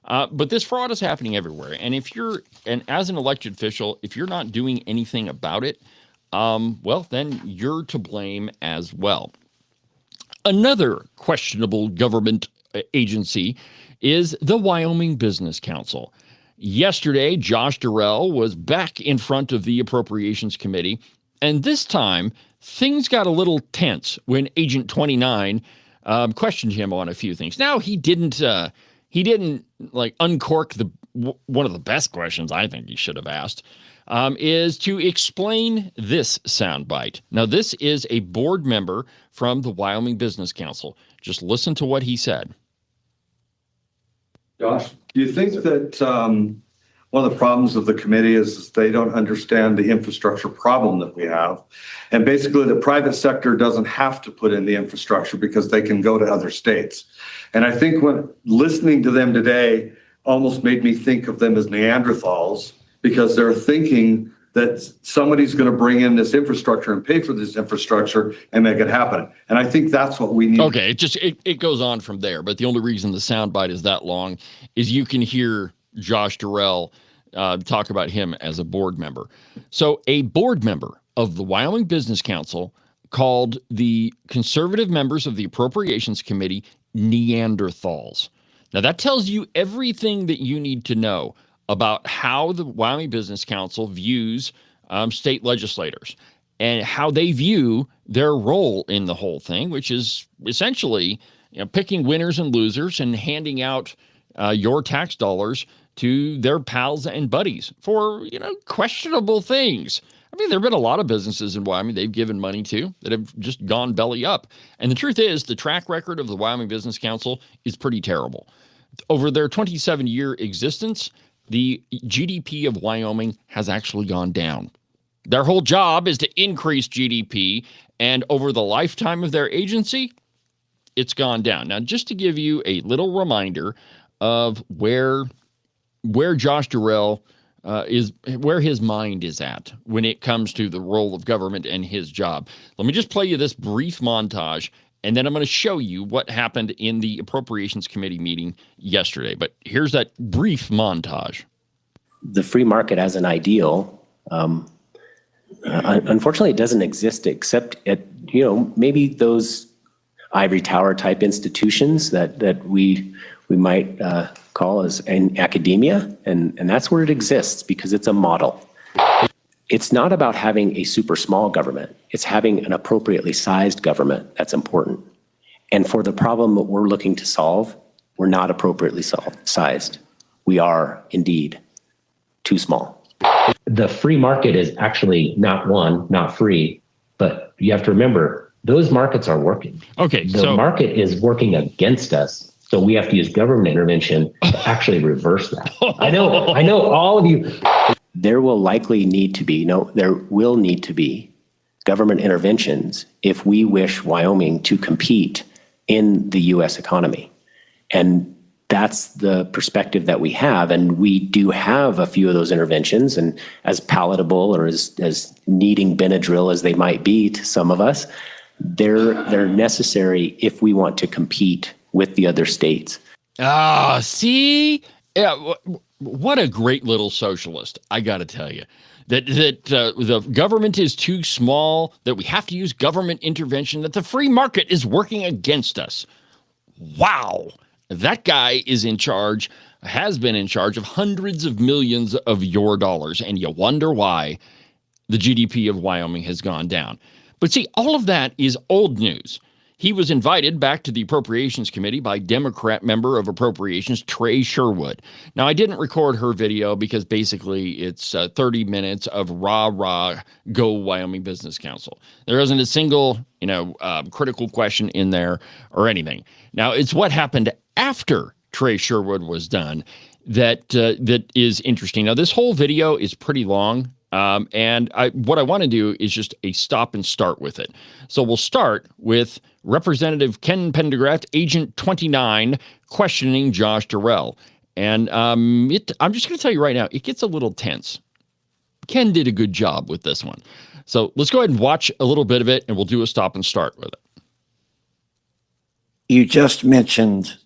But this fraud is happening everywhere. And as an elected official, if you're not doing anything about it, well, then you're to blame as well. Another questionable government agency is the Wyoming Business Council. Yesterday, Josh Durrell was back in front of the Appropriations Committee, and this time things got a little tense when Agent 29 questioned him on a few things. Now, he didn't like uncork one of the best questions I think he should have asked, is to explain this soundbite. Now, this is a board member from the Wyoming Business Council. Just listen to what he said. Josh, do you think that one of the problems of the committee is they don't understand the infrastructure problem that we have? And basically, the private sector doesn't have to put in the infrastructure because they can go to other states. And I think when listening to them today almost made me think of them as Neanderthals, because they're thinking that somebody's going to bring in this infrastructure and pay for this infrastructure and make it happen. And I think that's what we need. Okay, it goes on from there. But the only reason the soundbite is that long is you can hear Josh Durrell talk about him as a board member. So a board member of the Wyoming Business Council called the conservative members of the Appropriations Committee Neanderthals. Now that tells you everything that you need to know about how the Wyoming Business Council views state legislators and how they view their role in the whole thing, which is essentially picking winners and losers and handing out your tax dollars to their pals and buddies for, questionable things. I mean, there have been a lot of businesses in Wyoming they've given money to that have just gone belly up. And the truth is, the track record of the Wyoming Business Council is pretty terrible. Over their 27-year existence, the GDP of Wyoming has actually gone down. Their whole job is to increase GDP, and over the lifetime of their agency, it's gone down. Now, just to give you a little reminder of where Josh Durrell is, where his mind is at when it comes to the role of government and his job. Let me just play you this brief montage, and then I'm going to show you what happened in the Appropriations Committee meeting yesterday. But here's that brief montage. The free market as an ideal, unfortunately, it doesn't exist except at, maybe those ivory tower type institutions that we might call as in academia. And that's where it exists because it's a model. It's not about having a super small government. It's having an appropriately sized government that's important. And for the problem that we're looking to solve, we're not appropriately sized. We are indeed too small. The free market is actually not free, but you have to remember those markets are working. Okay, the market is working against us. So we have to use government intervention to actually reverse that. I know all of you. There will need to be government interventions if we wish Wyoming to compete in the U.S. economy. And that's the perspective that we have. And we do have a few of those interventions, and as palatable or as needing Benadryl as they might be to some of us, they're necessary if we want to compete with the other states. See? Yeah, what a great little socialist, I got to tell you. That the government is too small, that we have to use government intervention, that the free market is working against us. Wow. That guy is in charge, has been in charge of hundreds of millions of your dollars, and you wonder why the GDP of Wyoming has gone down. But see, all of that is old news. He was invited back to the Appropriations Committee by Democrat member of Appropriations, Trey Sherwood. Now, I didn't record her video because basically it's 30 minutes of rah, go Wyoming Business Council. There isn't a single, critical question in there or anything. Now, it's what happened after Trey Sherwood was done that is interesting. Now, this whole video is pretty long. And what I want to do is just a stop and start with it. So we'll start with Representative Ken Pendergraft, Agent 29, questioning Josh Durrell. And I'm just going to tell you right now, it gets a little tense. Ken did a good job with this one. So let's go ahead and watch a little bit of it, and we'll do a stop and start with it. You just mentioned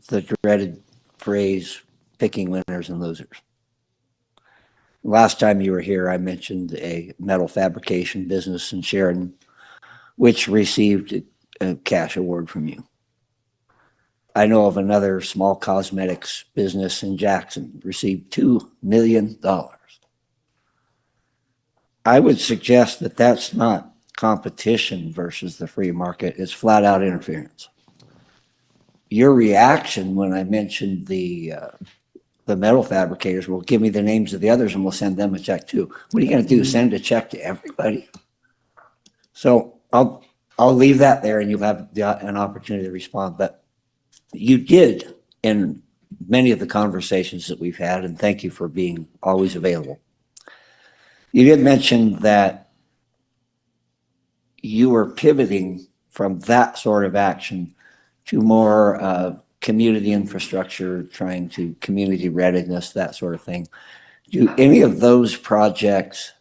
the dreaded phrase picking winners and losers. Last time you were here, I mentioned a metal fabrication business in Sheridan, which received a cash award from you. I know of another small cosmetics business in Jackson, received $2 million. I would suggest that that's not competition versus the free market. It's flat out interference. Your reaction when I mentioned the metal fabricators, well, give me the names of the others and we'll send them a check too. What are you going to do? Send a check to everybody? So I'll leave that there and you'll have an opportunity to respond. But you did in many of the conversations that we've had, and thank you for being always available. You did mention that you were pivoting from that sort of action to more community infrastructure, trying to community readiness, that sort of thing. Do any of those projects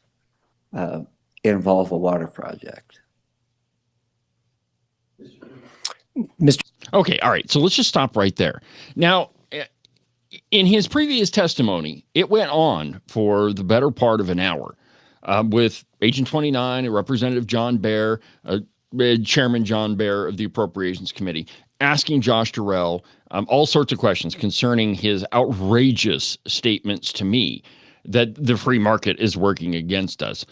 involve a water project? Okay, all right. So let's just stop right there. Now, in his previous testimony, it went on for the better part of an hour with Agent 29 and Representative John Baer, Chairman John Baer of the Appropriations Committee, asking Josh Durrell all sorts of questions concerning his outrageous statements to me that the free market is working against us.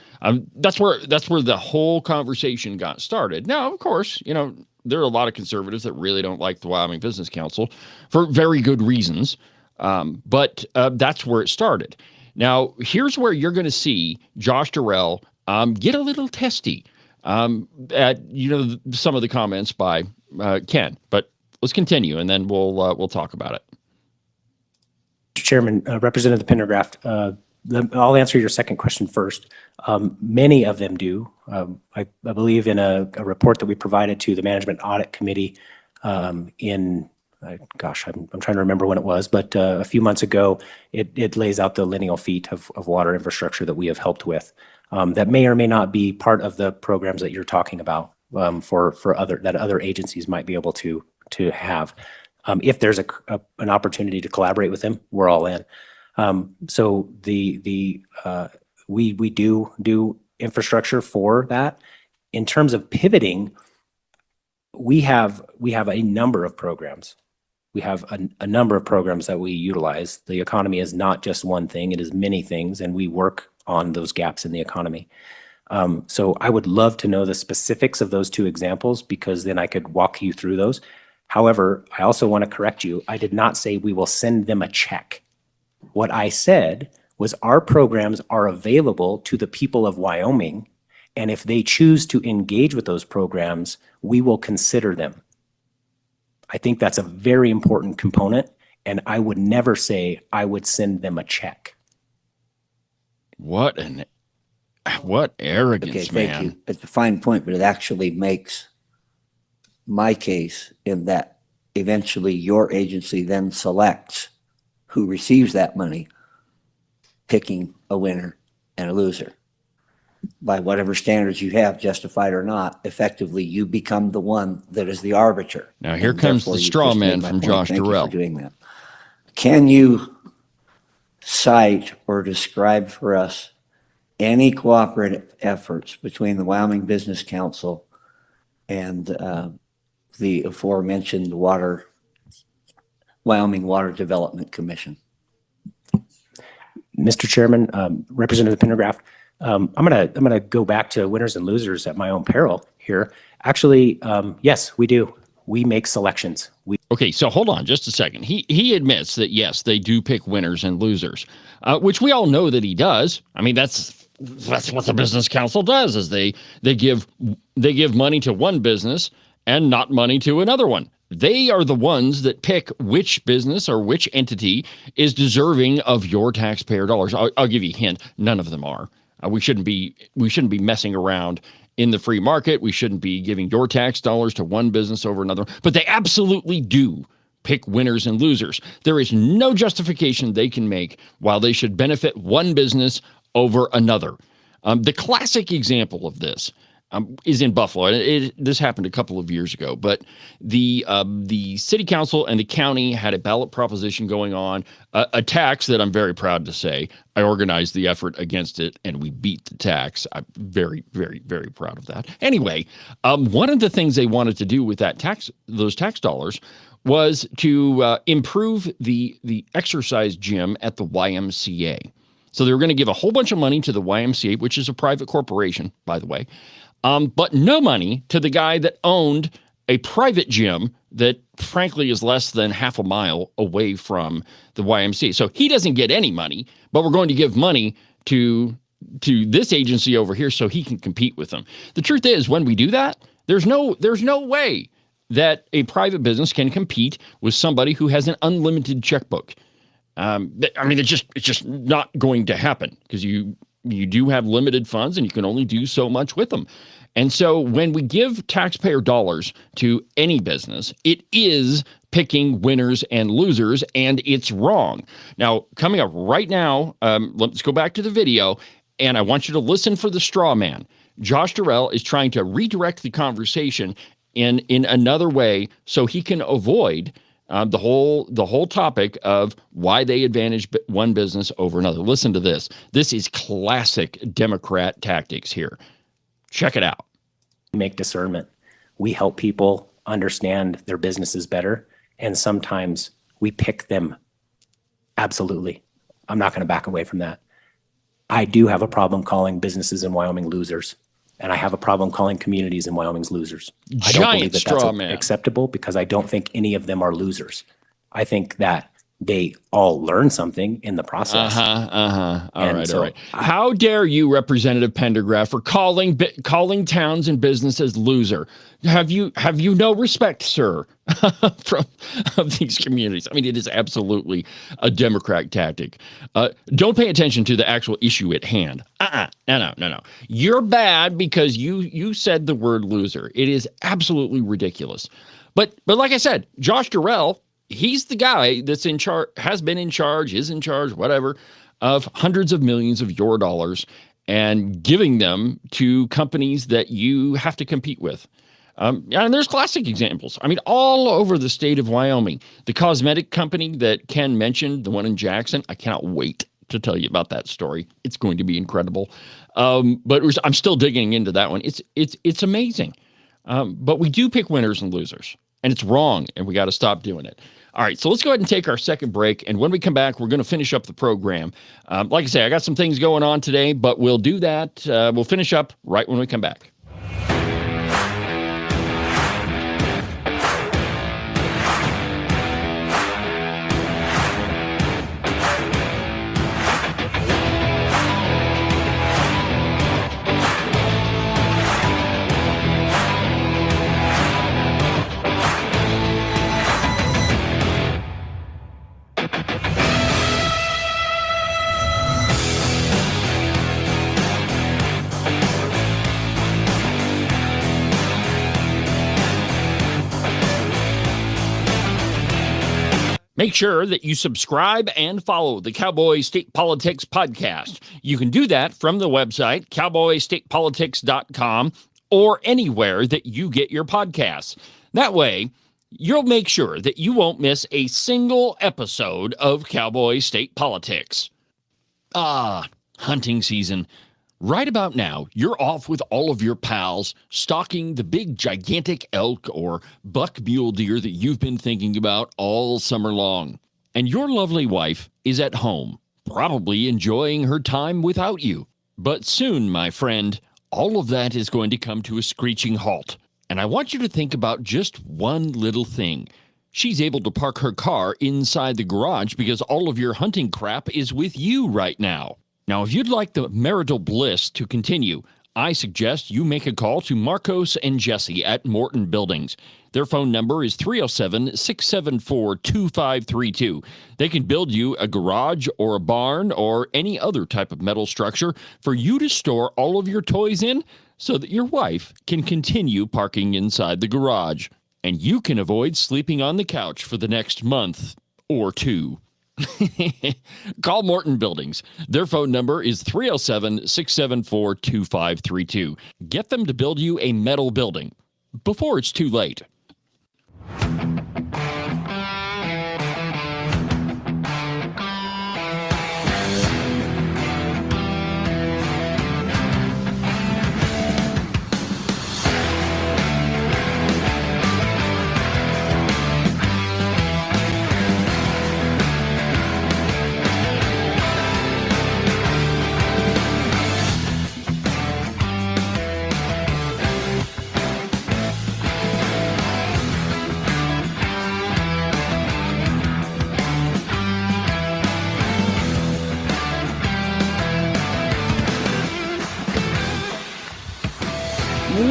That's where the whole conversation got started. Now, of course, you know, there are a lot of conservatives that really don't like the Wyoming Business Council for very good reasons. But that's where it started. Now, here's where you're going to see Josh Durrell get a little testy at, you know, some of the comments by Ken. But let's continue, and then we'll talk about it. Mr. Chairman, Representative Pendergraft, I'll answer your second question first. Many of them do. I believe in a report that we provided to the Management Audit Committee I'm trying to remember when it was, but a few months ago, it lays out the lineal feet of water infrastructure that we have helped with that may or may not be part of the programs that you're talking about for other agencies might be able to have. If there's an opportunity to collaborate with them, we're all in. So we do infrastructure for that. In terms of pivoting, we have a number of programs. We have a number of programs that we utilize. The economy is not just one thing, it is many things, and we work on those gaps in the economy. So I would love to know the specifics of those two examples, because then I could walk you through those. However, I also want to correct you. I did not say we will send them a check. What I said was our programs are available to the people of Wyoming, and if they choose to engage with those programs, we will consider them. I think that's a very important component, and I would never say I would send them a check. What arrogance, Okay, man. thank you. It's a fine point, but it actually makes my case in that eventually your agency then selects who receives that money, picking a winner and a loser. By whatever standards you have, justified or not, effectively you become the one that is the arbiter. Now here And comes therefore the you straw just made man my from point. Josh Thank you Durrell. for doing that. Can you cite or describe for us any cooperative efforts between the Wyoming Business Council and the aforementioned Wyoming Water Development Commission? Mr. Chairman, Representative Pendergraft, I'm gonna go back to winners and losers at my own peril here. Actually, yes, we do. We make selections. Okay, so hold on just a second. He admits that, yes, they do pick winners and losers, which we all know that he does. I mean, that's what the business council does, is they give money to one business and not money to another one. They are the ones that pick which business or which entity is deserving of your taxpayer dollars. I'll give you a hint. None of them are. We shouldn't be messing around in the free market. We shouldn't be giving your tax dollars to one business over another. But they absolutely do pick winners and losers. There is no justification they can make while they should benefit one business over another. The classic example of this is in Buffalo. And this happened a couple of years ago, but the city council and the county had a ballot proposition going on, a tax that I'm very proud to say I organized the effort against it, and we beat the tax. I'm very, very, very proud of that. Anyway, one of the things they wanted to do with those tax dollars was to improve the exercise gym at the YMCA. So they were going to give a whole bunch of money to the YMCA, which is a private corporation, by the way, but no money to the guy that owned a private gym that, frankly, is less than half a mile away from the YMCA. So he doesn't get any money, but we're going to give money to this agency over here so he can compete with them. The truth is, when we do that, there's no way that a private business can compete with somebody who has an unlimited checkbook. I mean, it's just not going to happen because you do have limited funds and you can only do so much with them. And so when we give taxpayer dollars to any business, it is picking winners and losers, and it's wrong. Now, coming up right now, let's go back to the video, and I want you to listen for the straw man. Josh Durrell is trying to redirect the conversation in another way so he can avoid the whole topic of why they advantage one business over another. Listen to this. This is classic Democrat tactics here. Check it out. Make discernment. We help people understand their businesses better, and sometimes we pick them. Absolutely. I'm not going to back away from that. I do have a problem calling businesses in Wyoming losers, and I have a problem calling communities in Wyoming's losers. I don't believe that that's acceptable because I don't think any of them are losers. I think that they all learn something in the process. All right. How dare you, Representative Pendergraft, for calling towns and businesses loser? Have you no respect, sir, of these communities? I mean, it is absolutely a Democrat tactic. Don't pay attention to the actual issue at hand. No. You're bad because you said the word loser. It is absolutely ridiculous. But like I said, Josh Durrell, he's the guy that's in charge, has been in charge, is in charge, whatever, of hundreds of millions of your dollars and giving them to companies that you have to compete with. And there's classic examples. I mean, all over the state of Wyoming. The cosmetic company that Ken mentioned, the one in Jackson, I cannot wait to tell you about that story. It's going to be incredible. But I'm still digging into that one. It's amazing. But we do pick winners and losers, and it's wrong, and we got to stop doing it. All right, so let's go ahead and take our second break, and when we come back, we're going to finish up the program. Like I say, I got some things going on today, but we'll do that. We'll finish up right when we come back. Make sure that you subscribe and follow the Cowboy State Politics podcast. You can do that from the website, cowboystatepolitics.com, or anywhere that you get your podcasts. That way, you'll make sure that you won't miss a single episode of Cowboy State Politics. Hunting season. Right about now, you're off with all of your pals, stalking the big gigantic elk or buck mule deer that you've been thinking about all summer long. And your lovely wife is at home, probably enjoying her time without you. But soon, my friend, all of that is going to come to a screeching halt. And I want you to think about just one little thing. She's able to park her car inside the garage because all of your hunting crap is with you right now. Now, if you'd like the marital bliss to continue, I suggest you make a call to Marcos and Jesse at Morton Buildings. Their phone number is 307-674-2532. They can build you a garage or a barn or any other type of metal structure for you to store all of your toys in so that your wife can continue parking inside the garage. And you can avoid sleeping on the couch for the next month or two. Call Morton Buildings. Their phone number is 307-674-2532. Get them to build you a metal building before it's too late.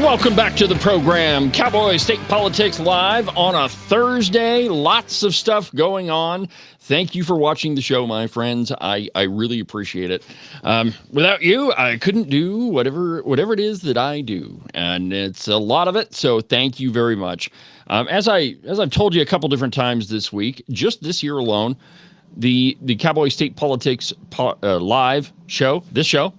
Welcome back to the program, Cowboy State Politics Live on a Thursday. Lots of stuff going on. Thank you for watching the show, my friends. I really appreciate it. Without you, I couldn't do whatever it is that I do, and it's a lot of it. So thank you very much. As I've told you a couple different times this week, just this year alone, the Cowboy State Politics Live show, this show,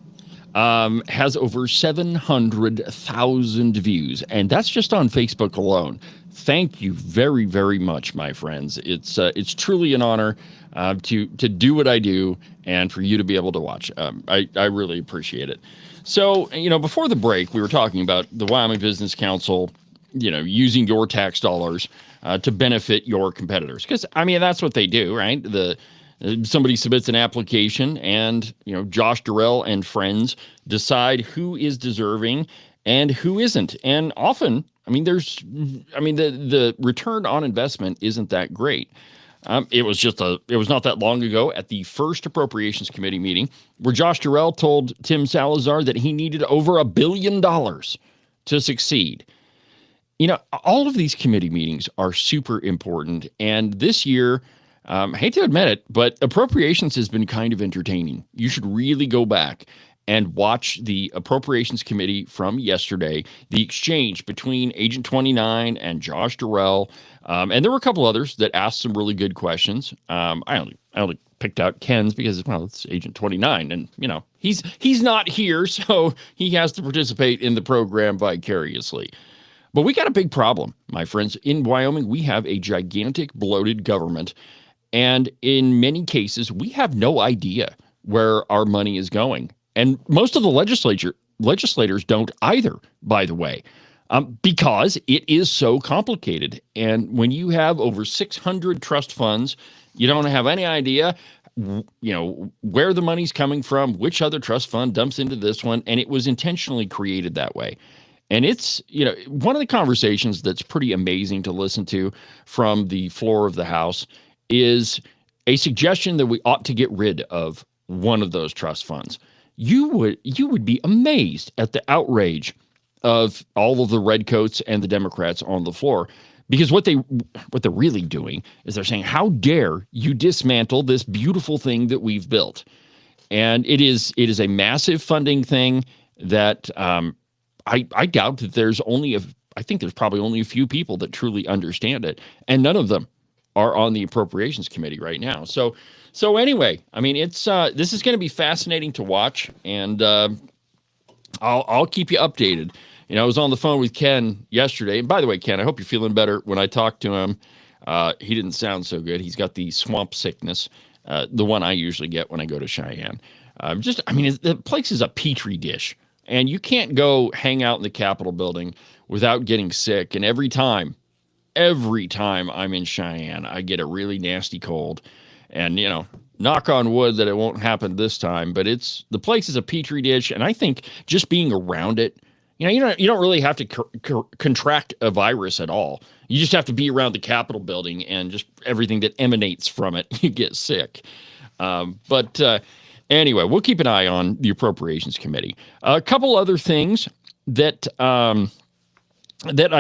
has over 700,000 views, and that's just on Facebook alone. Thank you very, very much, my friends. It's truly an honor to do what I do and for you to be able to watch. I really appreciate it. So, before the break, we were talking about the Wyoming Business Council, using your tax dollars to benefit your competitors, because that's what they do, right? Somebody submits an application, and Josh Durrell and friends decide who is deserving and who isn't. And often, the return on investment isn't that great. It was not that long ago at the first Appropriations Committee meeting where Josh Durrell told Tim Salazar that he needed over $1 billion to succeed. All of these committee meetings are super important, and this year, hate to admit it, but appropriations has been kind of entertaining. You should really go back and watch the Appropriations Committee from yesterday, the exchange between Agent 29 and Josh Durrell. And there were a couple others that asked some really good questions. I only picked out Ken's because, it's Agent 29, and, he's not here, so he has to participate in the program vicariously. But we got a big problem, my friends. In Wyoming, we have a gigantic bloated government. And in many cases, we have no idea where our money is going. And most of the legislators don't either, by the way, because it is so complicated. And when you have over 600 trust funds, you don't have any idea, where the money's coming from, which other trust fund dumps into this one. And it was intentionally created that way. And it's, one of the conversations that's pretty amazing to listen to from the floor of the House is a suggestion that we ought to get rid of one of those trust funds. You would be amazed at the outrage of all of the redcoats and the Democrats on the floor, because what they're really doing is they're saying, how dare you dismantle this beautiful thing that we've built? And it is a massive funding thing that I doubt that I think there's probably only a few people that truly understand it, and none of them are on the Appropriations Committee right now. So anyway, it's this is going to be fascinating to watch, and I'll keep you updated. I was on the phone with Ken yesterday, and by the way, Ken, I hope you're feeling better. When I talked to him, he didn't sound so good. He's got the swamp sickness, the one I usually get when I go to Cheyenne. The place is a petri dish, and you can't go hang out in the Capitol building without getting sick. And every time I'm in Cheyenne, I get a really nasty cold, and, knock on wood that it won't happen this time, but the place is a petri dish. And I think just being around it, you don't really have to contract a virus at all. You just have to be around the Capitol building, and just everything that emanates from it, you get sick. But anyway, we'll keep an eye on the Appropriations Committee. A couple other things that I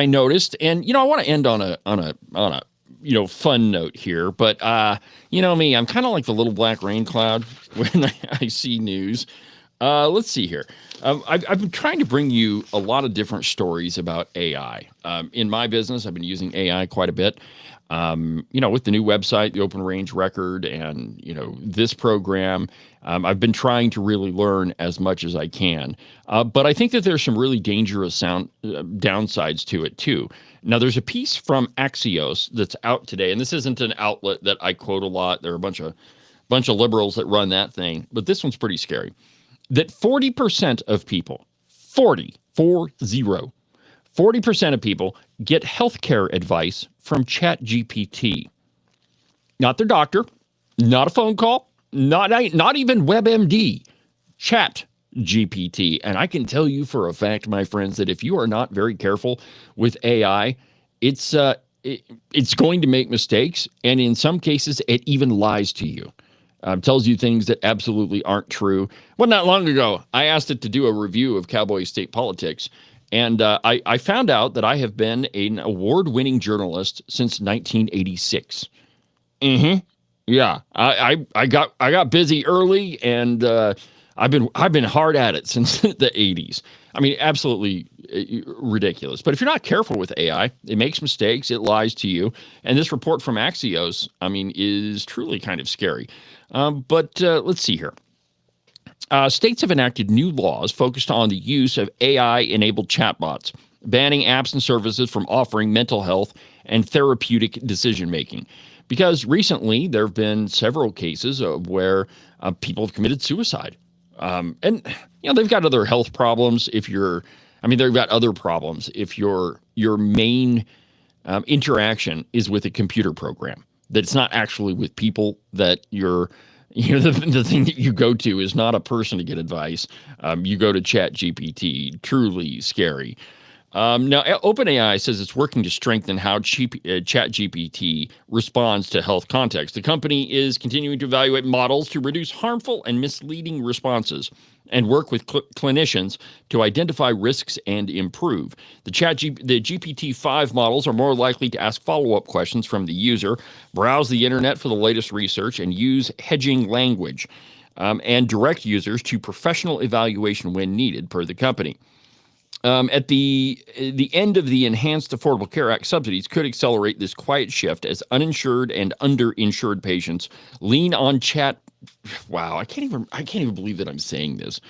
noticed, and I want to end on a fun note here, but me, I'm kind of like the little black rain cloud when I see news. Let's see here. I've been trying to bring you a lot of different stories about AI. In my business, I've been using AI quite a bit. With the new website, the Open Range Record, and, this program, I've been trying to really learn as much as I can. But I think that there's some really dangerous downsides to it, too. Now, there's a piece from Axios that's out today, and this isn't an outlet that I quote a lot. There are a bunch of liberals that run that thing, but this one's pretty scary. That 40% of people, 40% of people get healthcare advice from ChatGPT. Not their doctor, not a phone call, not even WebMD, ChatGPT. And I can tell you for a fact, my friends, that if you are not very careful with AI, it's going to make mistakes, and in some cases, it even lies to you. Tells you things that absolutely aren't true. Well, not long ago, I asked it to do a review of Cowboy state politics, and I found out that I have been an award-winning journalist since 1986. Yeah, I got busy early, and I've been hard at it since the 80s. I mean, absolutely ridiculous. But if you're not careful with AI, it makes mistakes, it lies to you. And this report from Axios, is truly kind of scary. But let's see here. States have enacted new laws focused on the use of AI-enabled chatbots, banning apps and services from offering mental health and therapeutic decision-making. Because recently, there have been several cases of where people have committed suicide. And they've got other health problems. They've got other problems if your main interaction is with a computer program, that it's not actually with people, that the thing that you go to is not a person to get advice. You go to ChatGPT. Truly scary. Now, OpenAI says it's working to strengthen how ChatGPT responds to health context. The company is continuing to evaluate models to reduce harmful and misleading responses and work with clinicians to identify risks and improve. The GPT-5 models are more likely to ask follow-up questions from the user, browse the internet for the latest research, and use hedging language, and direct users to professional evaluation when needed, per the company. At the end of the Enhanced Affordable Care Act, subsidies could accelerate this quiet shift as uninsured and underinsured patients lean on chat. Wow, I can't even believe that I'm saying this.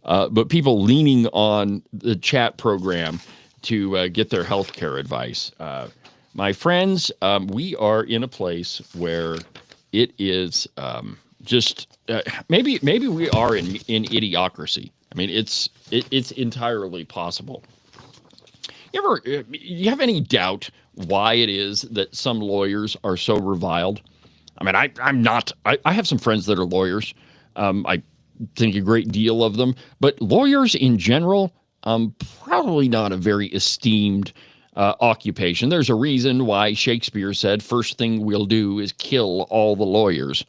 But people leaning on the chat program to get their health care advice. My friends, we are in a place where it is maybe we are in idiocracy. It's entirely possible. You have any doubt why it is that some lawyers are so reviled? I'm not. I have some friends that are lawyers. I think a great deal of them, but lawyers in general, probably not a very esteemed occupation. There's a reason why Shakespeare said, "First thing we'll do is kill all the lawyers."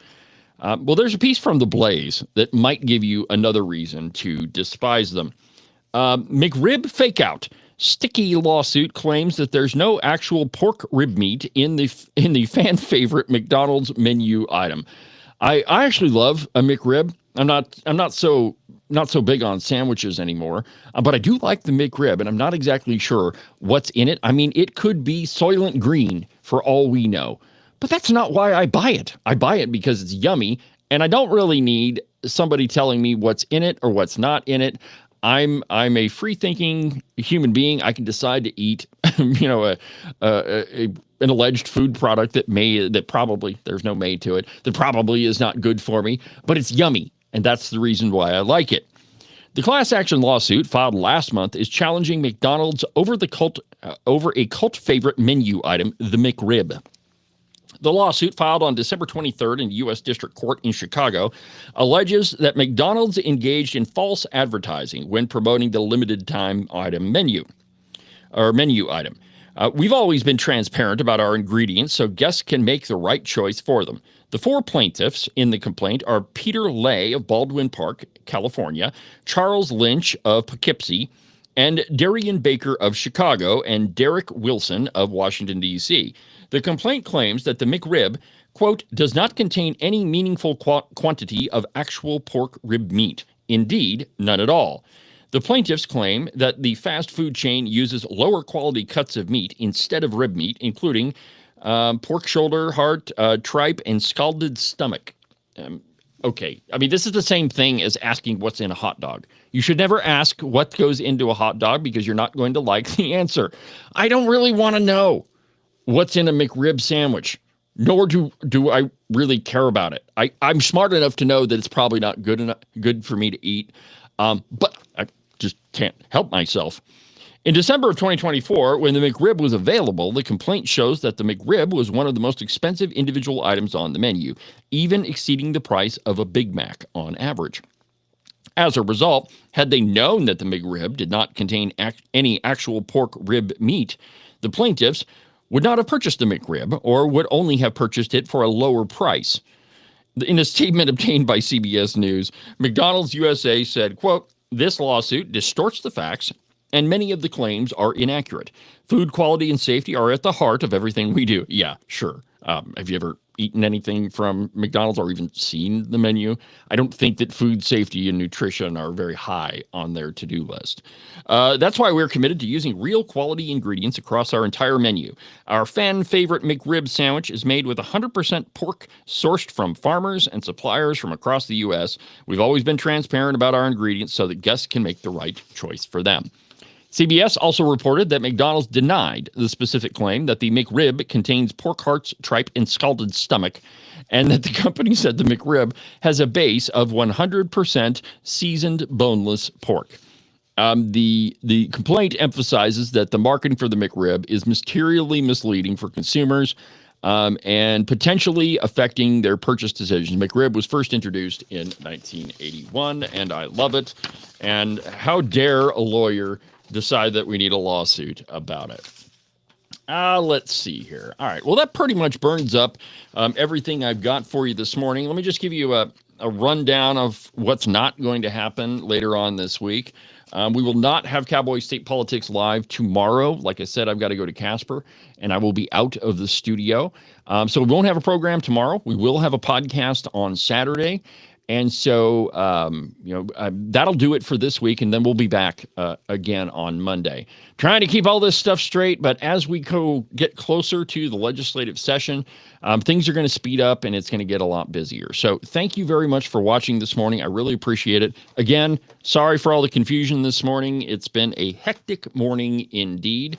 Well, there's a piece from The Blaze that might give you another reason to despise them. McRib fakeout. Sticky lawsuit claims that there's no actual pork rib meat in the fan favorite McDonald's menu item. I actually love a McRib. I'm not so big on sandwiches anymore, but I do like the McRib, and I'm not exactly sure what's in it. It could be Soylent Green for all we know. But that's not why I buy it. I buy it because it's yummy, and I don't really need somebody telling me what's in it or what's not in it. I'm a free-thinking human being. I can decide to eat, an alleged food product that probably there's no may to it, that probably is not good for me, but it's yummy, and that's the reason why I like it. The class action lawsuit filed last month is challenging McDonald's over a cult favorite menu item, the McRib. The lawsuit, filed on December 23rd in U.S. District Court in Chicago, alleges that McDonald's engaged in false advertising when promoting the limited time menu item. We've always been transparent about our ingredients so guests can make the right choice for them. The four plaintiffs in the complaint are Peter Lay of Baldwin Park, California, Charles Lynch of Poughkeepsie, and Darian Baker of Chicago, and Derek Wilson of Washington, D.C. The complaint claims that the McRib, quote, does not contain any meaningful quantity of actual pork rib meat. Indeed, none at all. The plaintiffs claim that the fast food chain uses lower quality cuts of meat instead of rib meat, including pork shoulder, heart, tripe, and scalded stomach. Okay. I mean, this is the same thing as asking what's in a hot dog. You should never ask what goes into a hot dog because you're not going to like the answer. I don't really want to know what's in a McRib sandwich, nor do I really care about it. I'm smart enough to know that it's probably not good for me to eat, but I just can't help myself. In December of 2024, when the McRib was available, the complaint shows that the McRib was one of the most expensive individual items on the menu, even exceeding the price of a Big Mac on average. As a result, had they known that the McRib did not contain any actual pork rib meat, the plaintiffs would not have purchased the McRib or would only have purchased it for a lower price. In a statement obtained by CBS News, McDonald's USA said, quote, "This lawsuit distorts the facts and many of the claims are inaccurate. Food quality and safety are at the heart of everything we do." Yeah, sure. Have you ever eaten anything from McDonald's or even seen the menu? I don't think that food safety and nutrition are very high on their to-do list. That's why we're committed to using real quality ingredients across our entire menu. Our fan favorite McRib sandwich is made with 100% pork sourced from farmers and suppliers from across the U.S. We've always been transparent about our ingredients so that guests can make the right choice for them. CBS also reported that McDonald's denied the specific claim that the McRib contains pork hearts, tripe, and scalded stomach, and that the company said the McRib has a base of 100% seasoned boneless pork. The complaint emphasizes that the marketing for the McRib is materially misleading for consumers and potentially affecting their purchase decisions. McRib was first introduced in 1981, and I love it. And how dare a lawyer decide that we need a lawsuit about it. Let's see here. All right. Well, that pretty much burns up everything I've got for you this morning. Let me just give you a rundown of what's not going to happen later on this week. We will not have Cowboy State Politics live tomorrow. Like I said, I've got to go to Casper, and I will be out of the studio. So we won't have a program tomorrow. We will have a podcast on Saturday. And so, that'll do it for this week, and then we'll be back again on Monday. Trying to keep all this stuff straight, but as we get closer to the legislative session, things are going to speed up, and it's going to get a lot busier. So thank you very much for watching this morning. I really appreciate it. Again, sorry for all the confusion this morning. It's been a hectic morning indeed.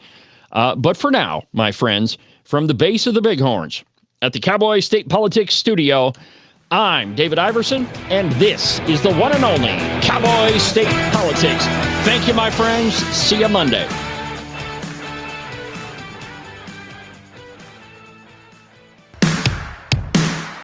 But for now, my friends, from the base of the Bighorns at the Cowboy State Politics Studio, I'm David Iverson, and this is the one and only Cowboy State Politics. Thank you, my friends. See you Monday.